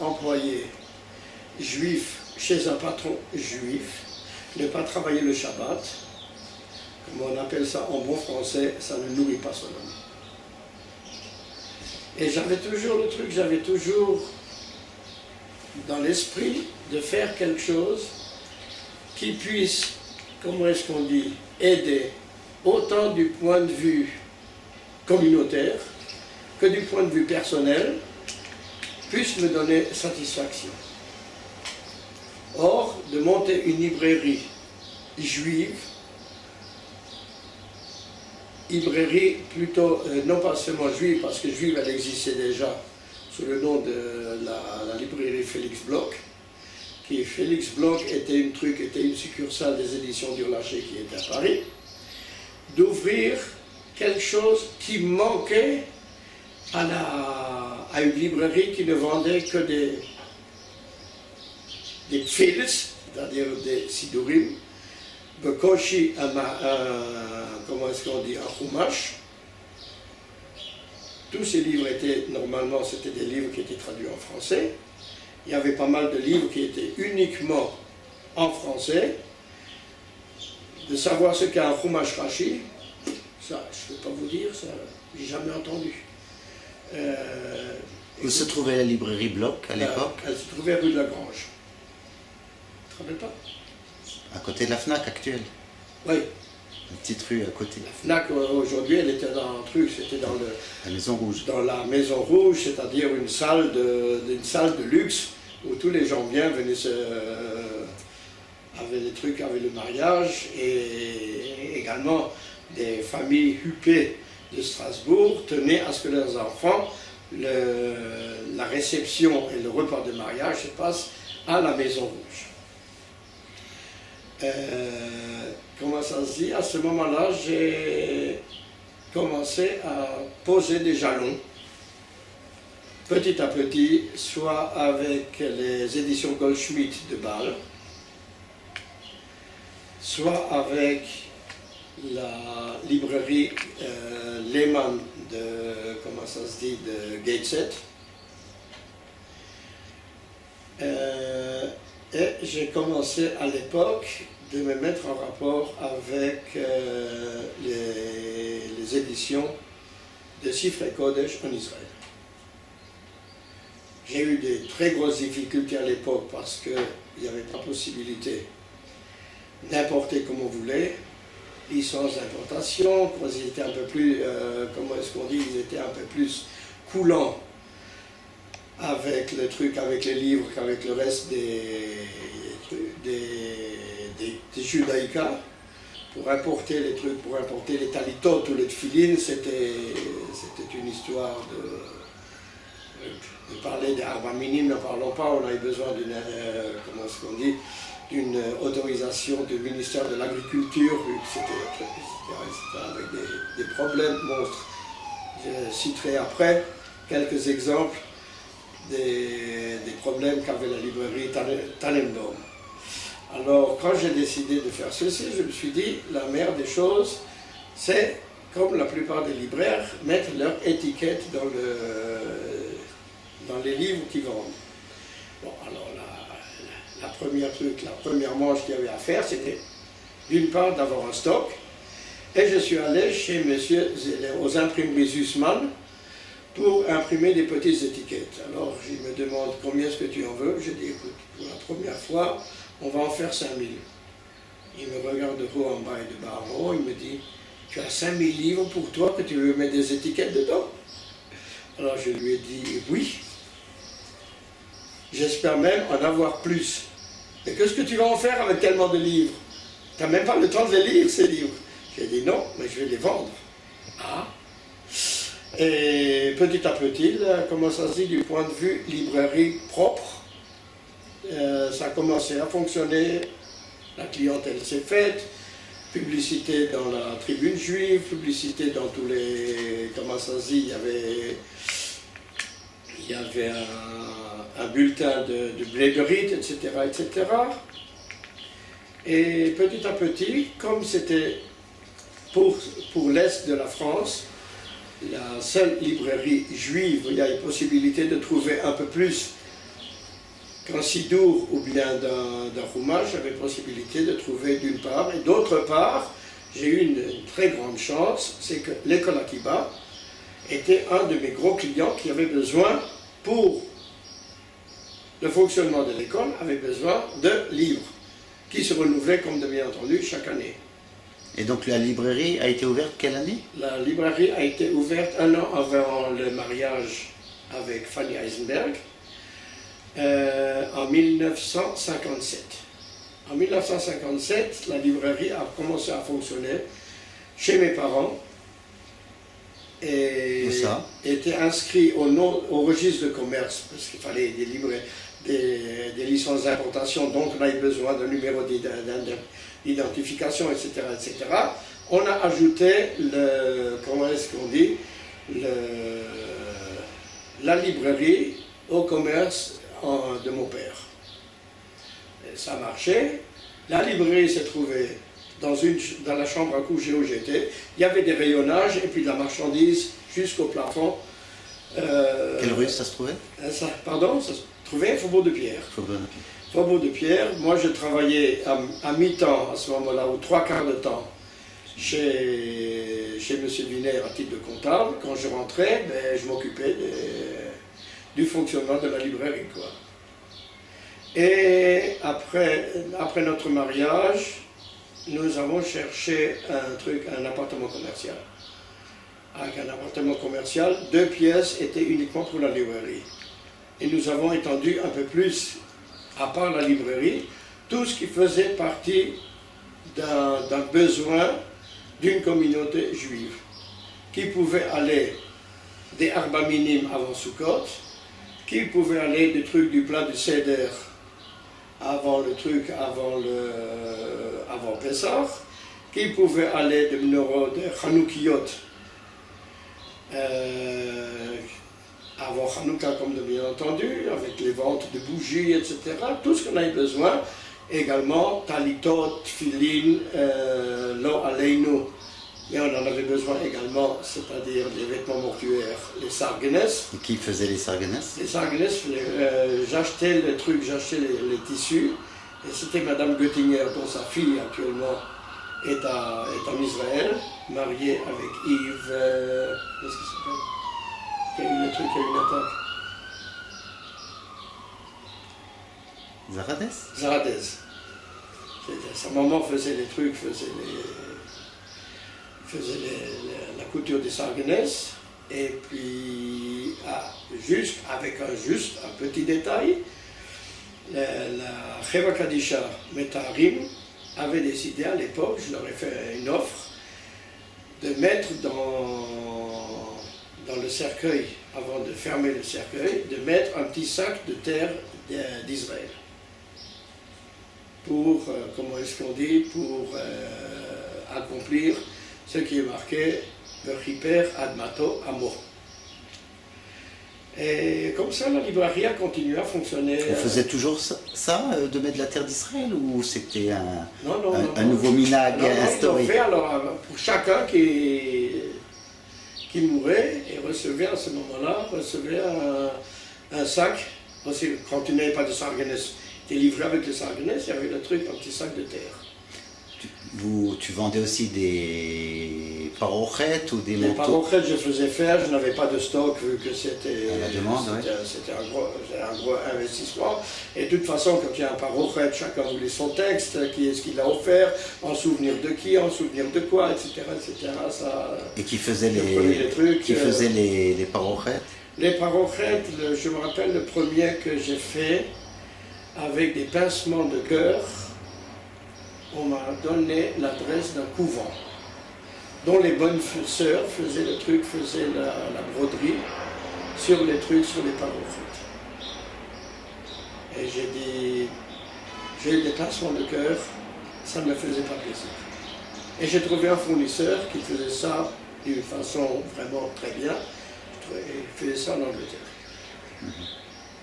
S2: employé juif chez un patron juif, ne pas travailler le Shabbat, comme on appelle ça en bon français, ça ne nourrit pas son homme. Et j'avais toujours dans l'esprit de faire quelque chose qui puisse, comment est-ce qu'on dit, aider autant du point de vue communautaire que du point de vue personnel, puisse me donner satisfaction. Or, de monter une librairie juive, librairie plutôt, non pas seulement juive, parce que juive elle existait déjà sous le nom de la librairie Félix Bloch, qui Félix Bloch était une succursale des éditions Durlacher qui était à Paris, d'ouvrir quelque chose qui manquait à une librairie qui ne vendait que des tfilis, c'est-à-dire des sidurim, bekoshi, comment est-ce qu'on dit, un chumash. Tous ces livres étaient, normalement, c'était des livres qui étaient traduits en français. Il y avait pas mal de livres qui étaient uniquement en français. De savoir ce qu'est un chumash Rashi, ça, je ne peux pas vous dire, ça, j'ai jamais entendu.
S1: Où se trouvait la librairie Bloch à l'époque?
S2: Elle se trouvait rue de la Grange. Tu te rappelles pas?
S1: À côté de la FNAC actuelle.
S2: Oui.
S1: Une petite rue à côté.
S2: La FNAC, aujourd'hui, elle était dans un truc, c'était dans
S1: la Maison Rouge.
S2: Dans la Maison Rouge, c'est-à-dire une salle de luxe où tous les gens bien venaient avaient des trucs avec le mariage, et également des familles huppées de Strasbourg tenaient à ce que leurs enfants, la réception et le repas de mariage se passent à la Maison Rouge. Comment ça se dit? À ce moment-là, j'ai commencé à poser des jalons, petit à petit, soit avec les éditions Goldschmidt de Bâle, soit avec la librairie Lehmann de, comment ça se dit, de Gateshead. Et j'ai commencé à l'époque de me mettre en rapport avec les éditions de Sifrei Kodesh en Israël. J'ai eu des très grosses difficultés à l'époque parce qu'il n'y avait pas possibilité d'importer comme on voulait, licence d'importation, ils étaient un peu plus, comment est-ce qu'on dit, ils étaient un peu plus coulants avec le truc, avec les livres, qu'avec le reste des des judaïka, pour importer les trucs, pour importer les talitot ou les tfilines, c'était une histoire de parler des arba minim, n'en parlons pas, on avait besoin d'une, comment est-ce qu'on dit, d'une autorisation du ministère de l'Agriculture, etc., avec des problèmes monstres. Je citerai après quelques exemples des problèmes qu'avait la librairie Tannenbaum. Alors, quand j'ai décidé de faire ceci, je me suis dit, la meilleure des choses, c'est, comme la plupart des libraires, mettre leur étiquette dans les livres qu'ils vendent. Bon, alors la première manche qu'il y avait à faire, c'était d'une part d'avoir un stock, et je suis allé chez monsieur aux imprimeries Zussmann pour imprimer des petites étiquettes. Alors, il me demande combien est-ce que tu en veux. Je dis, écoute, pour la première fois, on va en faire 5000. Il me regarde de haut en bas et de bas en haut, il me dit, tu as 5000 livres pour toi que tu veux mettre des étiquettes dedans? Alors je lui ai dit, oui. J'espère même en avoir plus. Et qu'est-ce que tu vas en faire avec tellement de livres? Tu n'as même pas le temps de les lire, ces livres. J'ai dit non, mais je vais les vendre. Ah. Et petit à petit, comment ça se dit, du point de vue librairie propre, ça a commencé à fonctionner, la clientèle s'est faite, publicité dans la tribune juive, publicité dans tous les, comment ça se dit, il y avait un bulletin de Bléberit, etc., etc. Et petit à petit, comme c'était pour l'Est de la France, la seule librairie juive où il y a une possibilité de trouver un peu plus qu'un sidour ou bien d'un roumage, j'avais possibilité de trouver d'une part, et d'autre part, j'ai eu une très grande chance, c'est que l'école Akiba était un de mes gros clients qui avait besoin, pour le fonctionnement de l'école, avait besoin de livres, qui se renouvelaient, comme bien entendu, chaque année.
S1: Et donc la librairie a été ouverte quelle année? La
S2: librairie a été ouverte un an avant le mariage avec Fanny Heisenberg, en 1957. En 1957, la librairie a commencé à fonctionner chez mes parents et était inscrit au registre de commerce, parce qu'il fallait des licences d'importation, donc on avait besoin d'un numéro d'identification, etc., etc. On a ajouté comment est-ce qu'on dit, la librairie au commerce de mon père. Et ça marchait. La librairie s'est trouvée dans la chambre à coucher où j'étais. Il y avait des rayonnages et puis de la marchandise jusqu'au plafond.
S1: Quelle rue ça se trouvait?
S2: Pardon, ça se trouvait Faubourg de Pierre. Faubourg de Pierre. Moi, je travaillais à mi-temps à ce moment-là, ou 3/4 de temps, chez M. Wiener à titre de comptable. Quand je rentrais, je m'occupais du fonctionnement de la librairie, quoi. Et après notre mariage, nous avons cherché un appartement commercial. Avec un appartement commercial, 2 pièces étaient uniquement pour la librairie. Et nous avons étendu un peu plus, à part la librairie, tout ce qui faisait partie d'un besoin d'une communauté juive, qui pouvait aller des arba minim avant Sukkot, qui pouvait aller des trucs du plat du Seder avant Pessah, qui pouvait aller de Menorot, de Chanoukiyot, avant Hanouka, comme de bien entendu, avec les ventes de bougies, etc. Tout ce qu'on avait besoin. Également, talitot, tfilin, lo aleinu. Mais on en avait besoin également, c'est-à-dire les vêtements mortuaires, les sarguenes.
S1: Et qui faisait les sarguenes?
S2: Les sarguenes, j'achetais les trucs, j'achetais les tissus. Et c'était Madame Göttinger, dont sa fille actuellement est en Israël, mariée avec Yves. Qu'est-ce qu'il s'appelle? Qui a eu le truc, qui a eu une attaque.
S1: Zaradez?
S2: Zaradez. Sa maman faisait les trucs, faisait la couture des sarguenes. Et puis, avec un petit détail, la Cheva Kadisha Metaharim avait décidé à l'époque, je leur ai fait une offre, de mettre dans le cercueil, avant de fermer le cercueil, de mettre un petit sac de terre d'Israël. Pour, comment est-ce qu'on dit, pour accomplir ce qui est marqué « Vechiper admato amo ». Et comme ça, la librairie a continué à fonctionner.
S1: On faisait toujours ça, de mettre la terre d'Israël, ou c'était un
S2: non.
S1: nouveau minag instauré?
S2: Ils ont fait, alors, pour chacun qui mourait et recevait à ce moment-là, recevait un sac, quand tu n'avais pas de sarganès, tu es livré avec le sarganès, il y avait le truc, un petit sac de terre.
S1: Tu vendais aussi des parochettes ou des manteaux?
S2: Les parochettes, je faisais faire, je n'avais pas de stock vu que c'était un gros investissement. Et de toute façon, quand il y a un parochette, chacun voulait son texte, qui est-ce qu'il a offert, en souvenir de qui, en souvenir de quoi, etc. Ça,
S1: et qui faisait les parochettes?
S2: Les parochettes, je me rappelle le premier que j'ai fait avec des pincements de cœur. On m'a donné l'adresse d'un couvent dont les bonnes sœurs faisaient le truc, faisaient la broderie sur les trucs, sur les parochettes. Et j'ai dit, j'ai eu des pincements de cœur, ça ne me faisait pas plaisir. Et j'ai trouvé un fournisseur qui faisait ça d'une façon vraiment très bien. Il faisait ça en Angleterre.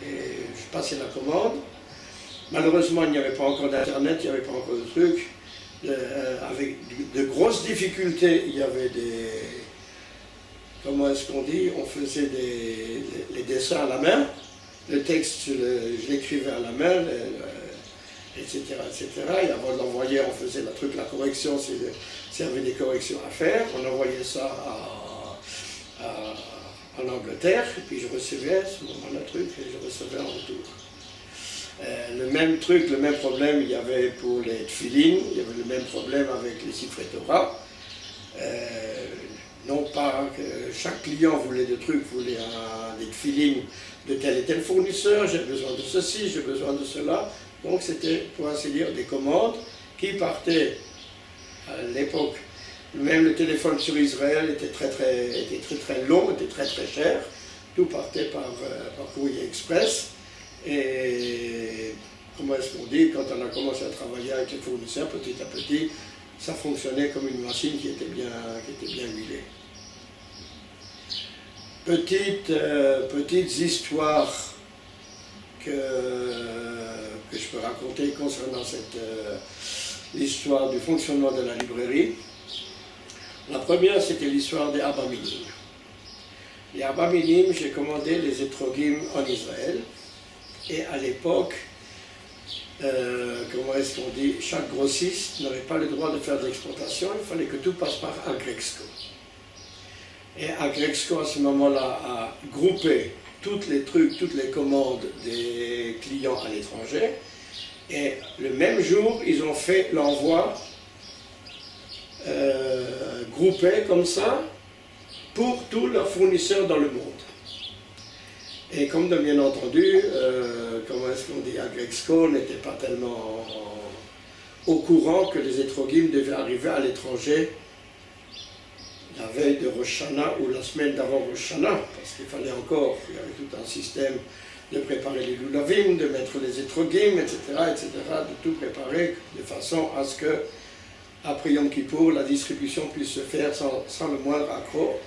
S2: Et je passais la commande. Malheureusement, il n'y avait pas encore d'internet, il n'y avait pas encore de trucs. Avec de grosses difficultés, il y avait des... Comment est-ce qu'on dit? On faisait les dessins à la main. Le texte, je l'écrivais à la main, etc., etc. Et avant de l'envoyer, on faisait la correction, s'il y avait des corrections à faire. On envoyait ça en Angleterre, et puis je recevais à ce moment-là le truc, et je recevais en retour. Le même truc, le même problème, il y avait pour les tfilines, il y avait le même problème avec les Sifrei Torah. Non pas que chaque client voulait des trucs, voulait des tfilines de tel et tel fournisseur, j'ai besoin de ceci, j'ai besoin de cela. Donc c'était, pour ainsi dire, des commandes qui partaient à l'époque. Même le téléphone sur Israël était très long, était très cher. Tout partait par courrier express. Et comment est-ce qu'on dit, quand on a commencé à travailler avec les fournisseurs, petit à petit, ça fonctionnait comme une machine qui était bien huilée. Petites histoires que je peux raconter concernant l'histoire du fonctionnement de la librairie. La première, c'était l'histoire des Arba Minim. Les Arba Minim, j'ai commandé les Etrogim en Israël. Et à l'époque, comment est-ce qu'on dit, chaque grossiste n'avait pas le droit de faire de l'exportation, il fallait que tout passe par Agrexco. Et Agrexco, à ce moment-là, a groupé tous les trucs, toutes les commandes des clients à l'étranger. Et le même jour, ils ont fait l'envoi groupé comme ça pour tous leurs fournisseurs dans le monde. Et comme bien entendu, comment est-ce qu'on dit, Agrexco n'était pas tellement au courant que les Etrogim devaient arriver à l'étranger la veille de Rosh Hashanah ou la semaine d'avant Rosh Hashanah, parce qu'il fallait encore, il y avait tout un système de préparer les Lulavim, de mettre les Etrogim, etc., de tout préparer de façon à ce que, après Yom Kippour, la distribution puisse se faire sans le moindre accroc.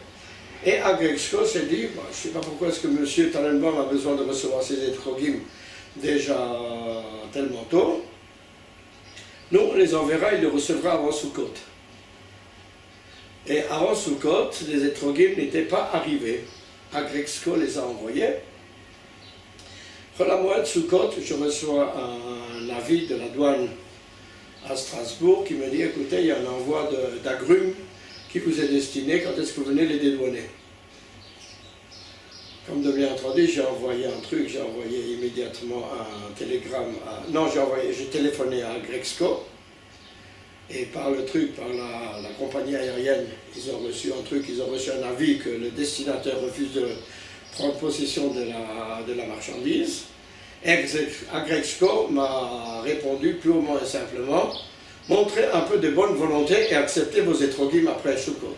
S2: Et Agrexco s'est dit, je ne sais pas pourquoi est-ce que M. Tannenbaum a besoin de recevoir ses Etrogim déjà tellement tôt. Nous, on les enverra, il les recevra avant Sukkot. Et avant Sukkot, les Etrogim n'étaient pas arrivés. Agrexco les a envoyés. Après la moitié de Sukkot, je reçois un avis de la douane à Strasbourg qui me dit, écoutez, il y a un envoi d'agrumes qui vous est destiné, quand est-ce que vous venez les dédouaner? Comme de bien entendu, j'ai envoyé un truc, j'ai envoyé immédiatement un télégramme j'ai téléphoné à Agrexco, et par le truc, par la compagnie aérienne, ils ont reçu un truc, ils ont reçu un avis que le destinataire refuse de prendre possession de la marchandise. Agrexco m'a répondu purement et simplement, montrez un peu de bonne volonté et acceptez vos étrogim après Sukkot.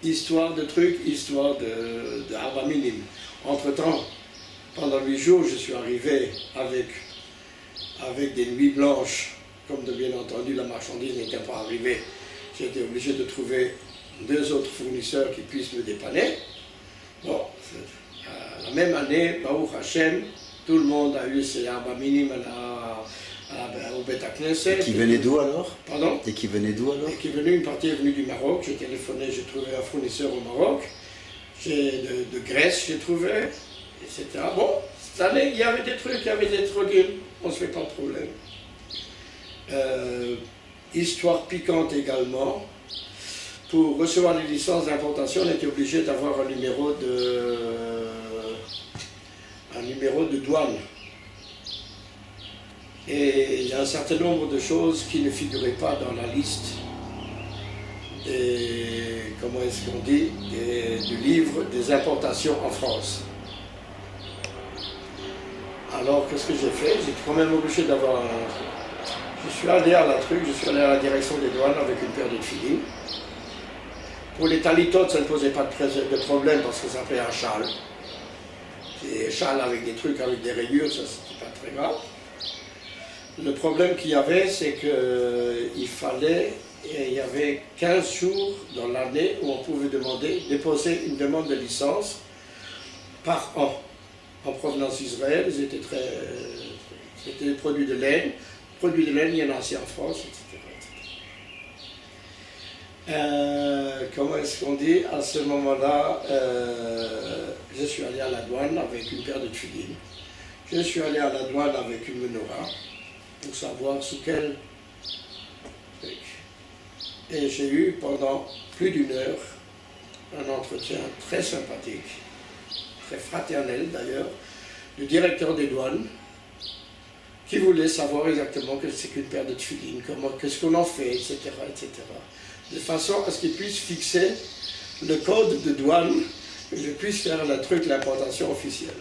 S2: Histoire de trucs, histoire de Arba Minim. Entre-temps, pendant 8 jours, je suis arrivé avec des nuits blanches, comme de bien entendu la marchandise n'était pas arrivée. J'ai été obligé de trouver 2 autres fournisseurs qui puissent me dépanner. Bon, la même année, Baruch Hashem, tout le monde a eu ses Arba Minim au Bet HaKnesset.
S1: Et qui venait d'où alors?
S2: Pardon?
S1: Et qui venait d'où alors?
S2: Et qui venait, une partie est venue du Maroc. J'ai téléphoné, j'ai trouvé un fournisseur au Maroc. De Grèce, j'ai trouvé, etc. Bon, cette année, il y avait des trucs, il y avait des trogim, on ne se fait pas de problème. Histoire piquante également. Pour recevoir les licences d'importation, on était obligé d'avoir un numéro de douane. Et il y a un certain nombre de choses qui ne figuraient pas dans la liste des, comment est-ce qu'on dit, du livre des importations en France. Alors, qu'est-ce que j'ai fait? J'ai quand même obligé d'avoir Je suis allé à la direction des douanes avec une paire de filines. Pour les talitotes, ça ne posait pas de problème parce que ça fait un châle. Des châles avec des trucs, avec des rayures, ça c'était pas très grave. Le problème qu'il y avait, c'est qu'il il y avait 15 jours dans l'année où on pouvait déposer une demande de licence par an. En provenance d'Israël, c'était des produits de laine. Produits de laine, il y en a aussi en France, etc. Comment est-ce qu'on dit? À ce moment-là, je suis allé à la douane avec une paire de tefilines. Je suis allé à la douane avec une menorah pour savoir sous quel truc. Et j'ai eu pendant plus d'1 heure un entretien très sympathique, très fraternel d'ailleurs, du directeur des douanes, qui voulait savoir exactement ce que c'est qu'une paire de tefilines, qu'est-ce qu'on en fait, etc., etc. De façon à ce qu'il puisse fixer le code de douane, que je puisse faire l'importation officielle.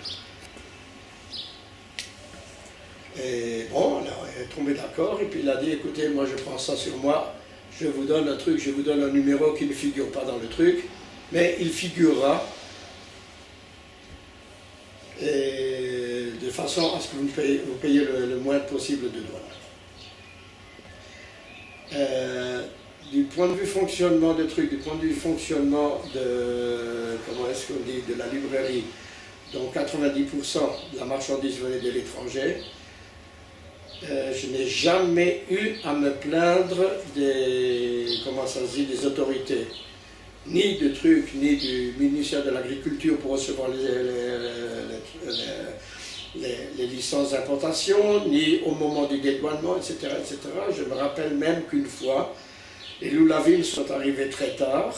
S2: Et bon, on est tombé d'accord, et puis il a dit, écoutez, moi je prends ça sur moi, je vous donne un truc, je vous donne un numéro qui ne figure pas dans le truc, mais il figurera, et de façon à ce que vous payiez le moins possible de douane. Du point de vue fonctionnement du point de vue fonctionnement comment est-ce qu'on dit, de la librairie, dont 90% de la marchandise venait de l'étranger, je n'ai jamais eu à me plaindre des autorités, ni de trucs, ni du ministère de l'Agriculture pour recevoir les licences d'importation, ni au moment du dédouanement, etc., etc. Je me rappelle même qu'une fois, les loulavines sont arrivés très tard,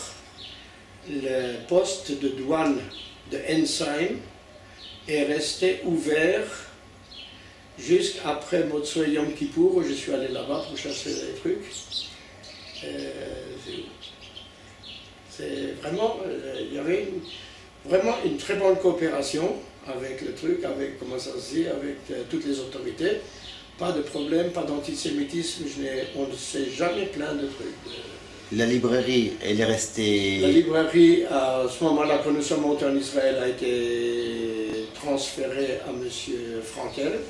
S2: le poste de douane de Ensheim est resté ouvert jusqu'après Motsui Yom Kippour, où je suis allé là-bas pour chercher des trucs. C'est vraiment, il y avait vraiment une très bonne coopération avec le truc, avec, comment ça se dit, avec toutes les autorités. Pas de problème, pas d'antisémitisme, on ne s'est jamais plaint de trucs.
S1: La librairie, elle est restée...
S2: La librairie, à ce moment-là, quand nous sommes montés en Israël, a été transférée à M. Frankel,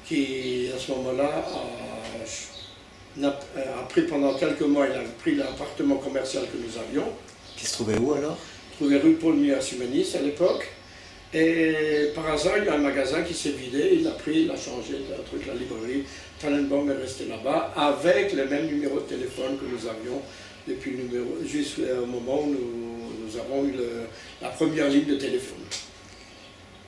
S2: qui, à ce moment-là, a pris pendant quelques mois, il a pris l'appartement commercial que nous avions.
S1: Qui se trouvait où alors?
S2: Il se trouvait rue Paul Muir-Simenis à l'époque. Et par hasard, il y a un magasin qui s'est vidé, il a changé le truc, la librairie. Tannenbaum est resté là-bas avec le même numéro de téléphone que nous avions depuis jusqu'au moment où nous avons eu la première ligne de téléphone.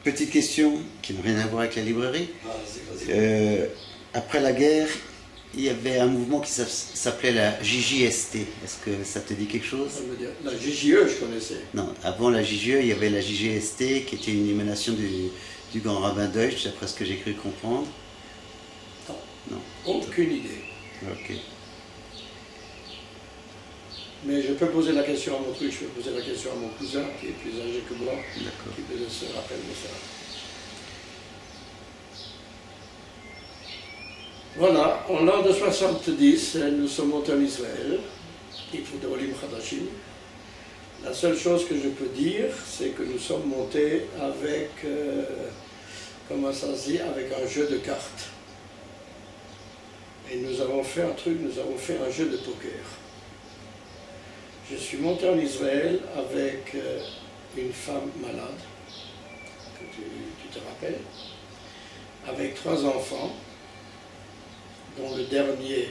S1: Petite question qui n'a rien à voir avec la librairie.
S2: Vas-y.
S1: Après la guerre, il y avait un mouvement qui s'appelait la JJST. Est-ce que ça te dit quelque chose?
S2: La JJE, je connaissais.
S1: Non, avant la JJE, il y avait la JJST qui était une émanation du grand rabbin Deutsch, d'après ce que j'ai cru comprendre.
S2: Non. Aucune idée.
S1: Ok.
S2: Mais je peux poser la question à mon truc, je peux poser la question à mon cousin qui est plus âgé que moi, qui peut se rappeler de ça. Voilà, en l'an de 70, nous sommes montés en Israël, il faut de Olim Khadashim. La seule chose que je peux dire, c'est que nous sommes montés avec, comment ça se dit, avec un jeu de cartes. Et nous avons fait un truc, nous avons fait un jeu de poker. Je suis monté en Israël avec une femme malade, que tu te rappelles, avec 3 enfants, dont le dernier,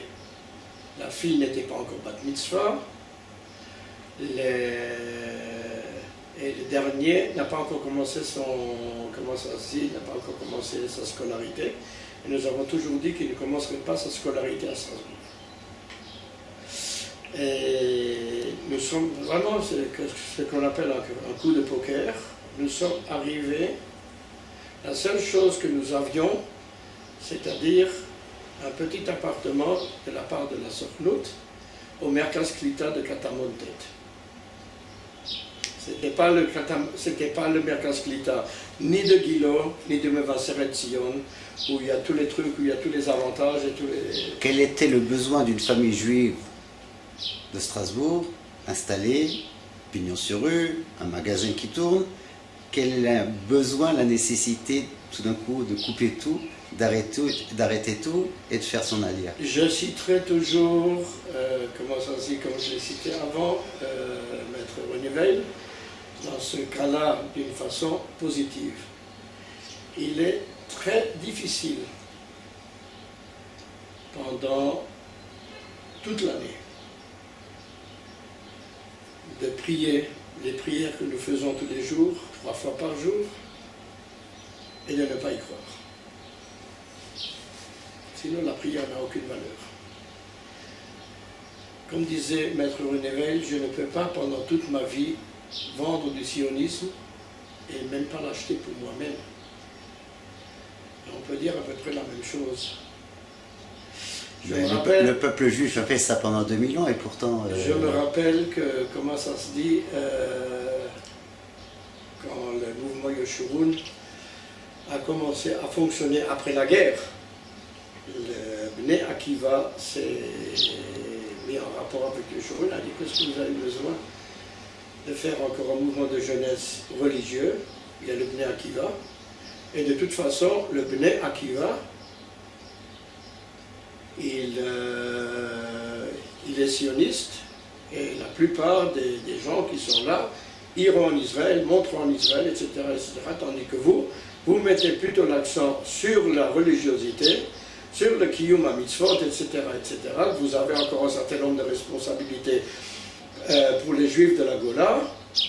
S2: la fille n'était pas encore bat mitzvah, et le dernier n'a pas encore commencé n'a pas encore commencé sa scolarité, et nous avons toujours dit qu'il ne commencerait pas sa scolarité à Strasbourg. Et nous sommes vraiment, ce qu'on appelle un coup de poker, nous sommes arrivés, la seule chose que nous avions, c'est-à-dire un petit appartement de la part de la Sochnut au Merkaz Klita de Katamontet. C'était pas le Merkaz Klita ni de Gilo, ni de Mevaseret Zion, où il y a tous les trucs, où il y a tous les avantages et tous les...
S1: Quel était le besoin d'une famille juive de Strasbourg, installée, pignon sur rue, un magasin qui tourne? Quel est le besoin, la nécessité tout d'un coup de couper tout, d'arrêter tout et de faire son alia?
S2: Je citerai toujours, comment ça se dit, comme je l'ai cité avant, Maître René Veil, dans ce cas-là d'une façon positive. Il est très difficile pendant toute l'année de prier les prières que nous faisons tous les jours, 3 fois par jour, et de ne pas y croire. Sinon, la prière n'a aucune valeur. Comme disait Maître René Veil, je ne peux pas pendant toute ma vie vendre du sionisme et même pas l'acheter pour moi-même. On peut dire à peu près la même chose.
S1: Le peuple juif a fait ça pendant 2000 ans et pourtant...
S2: Je me rappelle que, comment ça se dit, quand le mouvement Yeshurun a commencé à fonctionner après la guerre, le Bnei Akiva s'est mis en rapport avec Yeshurun, a dit: qu'est-ce que vous avez besoin de faire encore un mouvement de jeunesse religieux? Il y a le Bnei Akiva, et de toute façon, le Bnei Akiva, il est sioniste, et la plupart des gens qui sont là iront en Israël, monteront en Israël, etc., tandis que vous mettez plutôt l'accent sur la religiosité, sur le Kiyum HaMitzvot, etc., etc. Vous avez encore un certain nombre de responsabilités pour les Juifs de la Gola,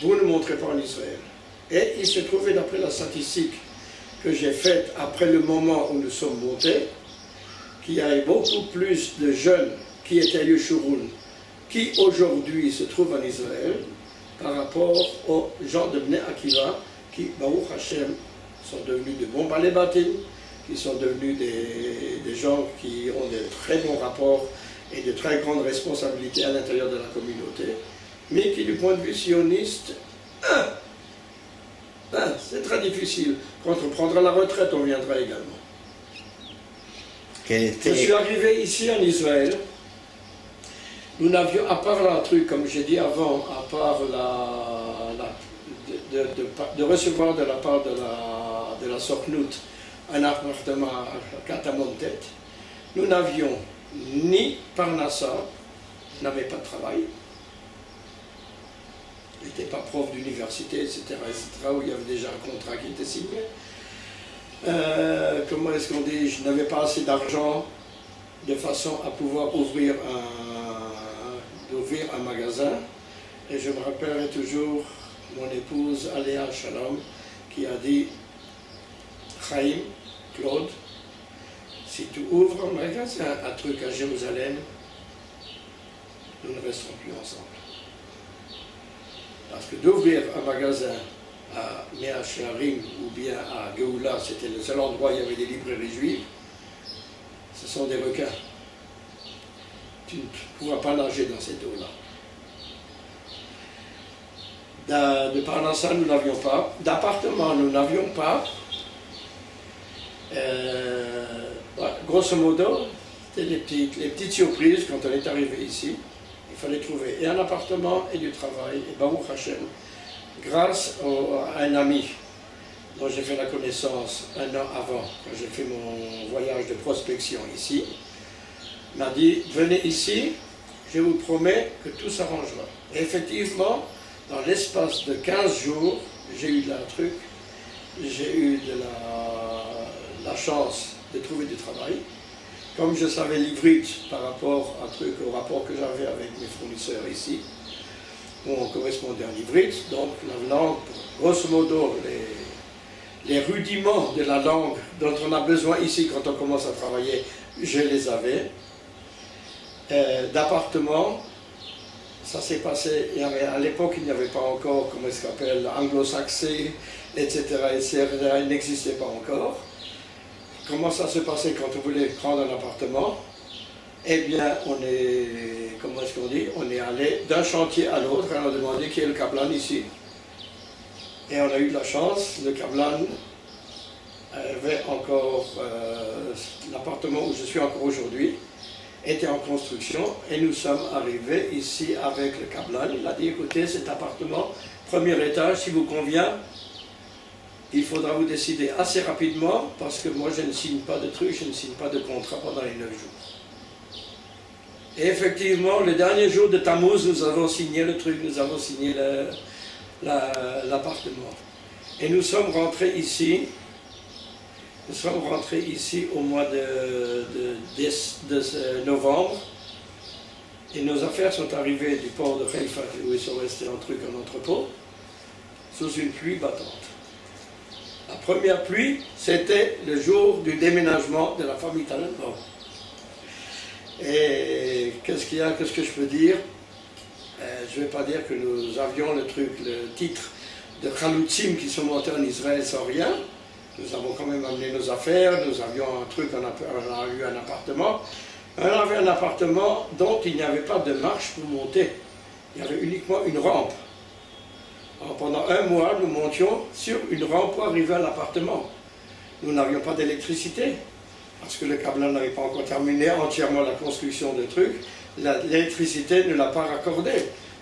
S2: vous ne montrez pas en Israël. Et il se trouvait, d'après la statistique que j'ai faite après le moment où nous sommes montés, qu'il y avait beaucoup plus de jeunes qui étaient à Yeshurun, qui aujourd'hui se trouvent en Israël, par rapport aux gens de Bnei Akiva, qui, Baruch Hashem, sont devenus de bons balébatim, qui sont devenus des gens qui ont de très bons rapports et de très grandes responsabilités à l'intérieur de la communauté, mais qui, du point de vue sioniste, c'est très difficile. Quand on prendra la retraite, on viendra également. Je suis arrivé ici en Israël. Nous n'avions, à part un truc, comme j'ai dit avant, à part de recevoir de la part de la Sochnut un appartement à Katamontet, nous n'avions ni Parnassa, n'avait pas de travail, n'était pas prof d'université, etc., où il y avait déjà un contrat qui était signé. Comment est-ce qu'on dit, je n'avais pas assez d'argent de façon à pouvoir ouvrir un magasin. Et je me rappellerai toujours mon épouse Aléa Shalom qui a dit: Chaim, Claude, si tu ouvres un magasin, un truc à Jérusalem, nous ne resterons plus ensemble. Parce que d'ouvrir un magasin à Mea Shearim ou bien à Geoula, c'était le seul endroit où il y avait des librairies juives, ce sont des requins. Tu ne pourras pas nager dans cette eau-là. De Parnassa, nous n'avions pas. D'appartement, nous n'avions pas. Grosso modo, C'était les petites surprises quand on est arrivé ici. Il fallait trouver et un appartement et du travail. Et Baruch Hashem, grâce à un ami dont j'ai fait la connaissance un an avant, quand j'ai fait mon voyage de prospection ici, m'a dit, venez ici, je vous promets que tout s'arrangera. Et effectivement, dans l'espace de 15 jours, j'ai eu j'ai eu de la chance de trouver du travail. Comme je savais l'ivrite par rapport au rapport que j'avais avec mes fournisseurs ici, où on correspondait en ivrite, donc la langue, grosso modo, les rudiments de la langue dont on a besoin ici quand on commence à travailler, je les avais. D'appartements, ça s'est passé, à l'époque il n'y avait pas encore, comment est-ce qu'on appelle, anglo-saxais, etc., il n'existait pas encore. Comment ça se passait quand on voulait prendre un appartement? Eh bien, comment est-ce qu'on dit? On est allé d'un chantier à l'autre, on a demandé qui est le Kablan ici. Et on a eu de la chance, le Kablan avait encore, l'appartement où je suis encore aujourd'hui, était en construction, et nous sommes arrivés ici avec le Kablan. Il a dit, écoutez, cet appartement, premier étage, si vous convient, il faudra vous décider assez rapidement, parce que moi je ne signe pas de truc, je ne signe pas de contrat pendant les 9 jours. Et effectivement, le dernier jour de Tammuz, nous avons signé le truc, nous avons signé l'appartement. Et nous sommes rentrés ici, au mois de novembre, et nos affaires sont arrivées du port de Haïfa, où ils sont restés en entrepôt, sous une pluie battante. La première pluie, c'était le jour du déménagement de la famille Tannenbaum. Et qu'est-ce qu'il y a, qu'est-ce que je peux dire? Je ne vais pas dire que nous avions le titre de Chalutzim qui sont montés en Israël sans rien. Nous avons quand même amené nos affaires, nous avions on a eu un appartement. On avait un appartement dont il n'y avait pas de marche pour monter. Il y avait uniquement une rampe. Alors pendant un mois, nous montions sur une rampe pour arriver à l'appartement. Nous n'avions pas d'électricité, parce que le Kablan n'avait pas encore terminé entièrement la construction des trucs. L'électricité ne l'a pas raccordé.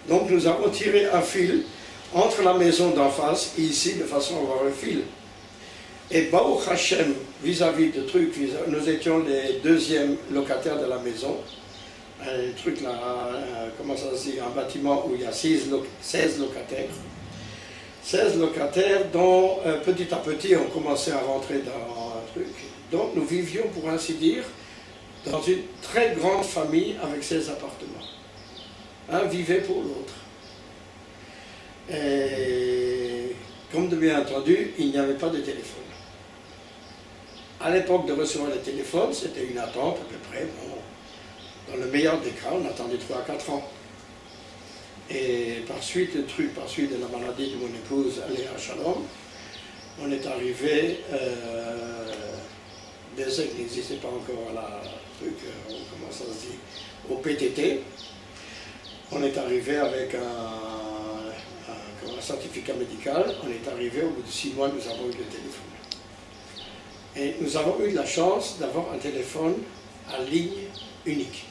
S2: Donc nous avons tiré un fil entre la maison d'en face et ici, de façon à avoir un fil. Et Baruch Hashem, vis-à-vis de trucs, nous étions les deuxièmes locataires de la maison. Un truc là, comment ça se dit, un bâtiment où il y a 16 locataires. 16 locataires dont petit à petit on commençait à rentrer dans un truc. Donc nous vivions, pour ainsi dire, dans une très grande famille avec 16 appartements. Un vivait pour l'autre. Et comme de bien entendu, il n'y avait pas de téléphone. À l'époque de recevoir les téléphones, c'était une attente à peu près, bon, dans le meilleur des cas, on attendait 3 à 4 ans. Et par suite de la maladie de mon épouse, Aléa Shalom, on est arrivé, bien sûr qu'il n'existait pas encore comment ça se dit, au PTT, on est arrivé avec un certificat médical, on est arrivé, au bout de 6 mois, nous avons eu le téléphone. Et nous avons eu la chance d'avoir un téléphone à ligne unique.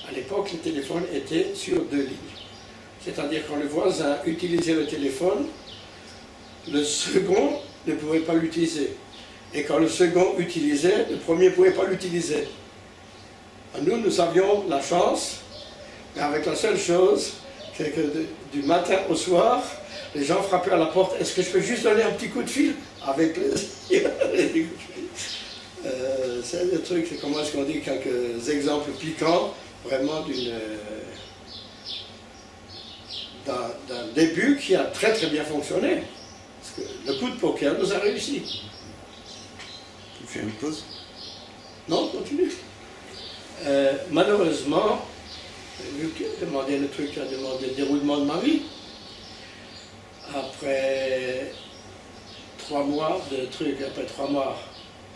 S2: À l'époque, le téléphone était sur 2 lignes. C'est-à-dire quand le voisin utilisait le téléphone, le second ne pouvait pas l'utiliser. Et quand le second utilisait, le premier ne pouvait pas l'utiliser. Nous avions la chance, mais avec la seule chose, c'est que du matin au soir, les gens frappaient à la porte. Est-ce que je peux juste donner un petit coup de fil? Avec plaisir. C'est le truc, c'est comment est-ce qu'on dit, quelques exemples piquants, vraiment d'un début qui a très très bien fonctionné. Parce que le coup de poker nous a réussi.
S1: Tu fais une pause?
S2: Non, continue. Malheureusement, vu que tu as demandé le truc, tu as demandé le déroulement de ma vie. Après 3 mois de trucs, après 3 mois,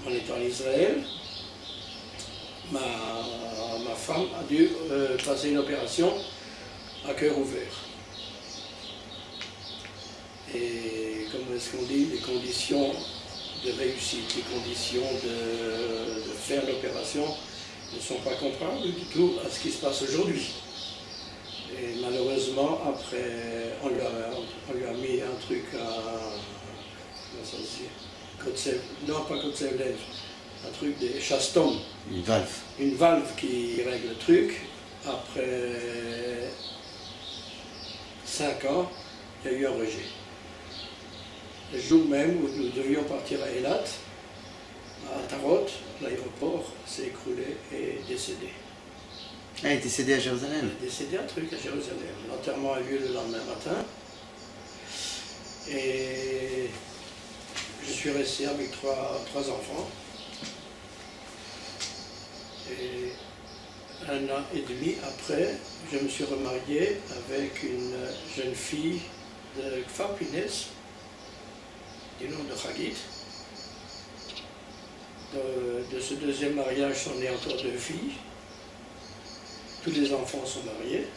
S2: on est en Israël. Ma femme a dû passer une opération à cœur ouvert. Et comme est-ce qu'on dit, les conditions de réussite, les conditions de faire l'opération ne sont pas comparables du tout à ce qui se passe aujourd'hui. Et malheureusement, après, on lui a mis un truc à... Comment ça se dit? Non, pas Côte-Sèvres, un truc des chasse-tombes.
S1: Une valve.
S2: Une valve qui règle le truc. Après 5 ans, il y a eu un rejet. Le jour même où nous devions partir à Eilat, à Tarot, l'aéroport s'est écroulé et est décédé.
S1: Ah, il est décédé à Jérusalem.
S2: Il est décédé un truc à Jérusalem. L'enterrement a lieu le lendemain matin. Et je suis resté avec trois enfants. Et 1 an et demi après, je me suis remarié avec une jeune fille de Kfar Pines, du nom de Chagit. De ce deuxième mariage sont nées encore 2 filles. Tous les enfants sont mariés.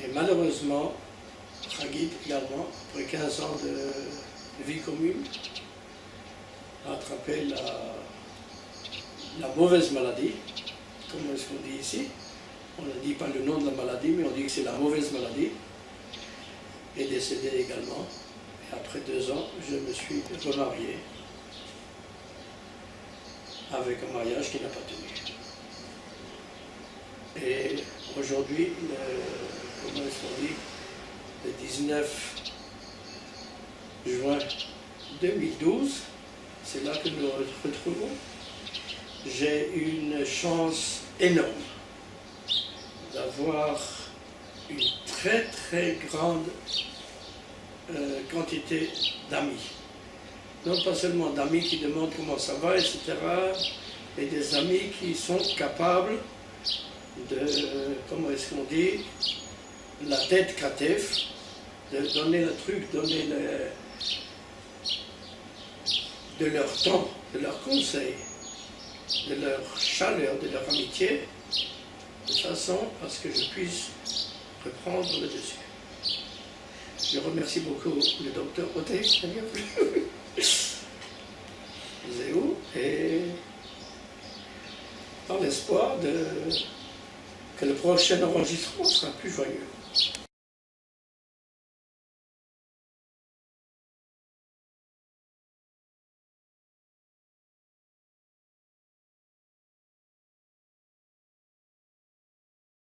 S2: Et malheureusement, Chagit également, après 15 ans de vie commune, a attrapé la mauvaise maladie. Comment est-ce qu'on dit ici? On ne dit pas le nom de la maladie, mais on dit que c'est la mauvaise maladie. Et décédé également. Et après 2 ans, je me suis remarié avec un mariage qui n'a pas tenu. Et aujourd'hui, comment est-ce qu'on dit, le 19 juin 2012, c'est là que nous nous retrouvons. J'ai une chance énorme d'avoir une très très grande quantité d'amis. Non pas seulement d'amis qui demandent comment ça va, etc., mais des amis qui sont capables de, comment est-ce qu'on dit, la tête katef, de donner le truc, donner de leur temps, de leurs conseils, de leur chaleur, de leur amitié, de façon à ce que je puisse reprendre le dessus. Je remercie beaucoup le docteur Oté, Zéou, et dans l'espoir que le prochain enregistrement sera plus joyeux.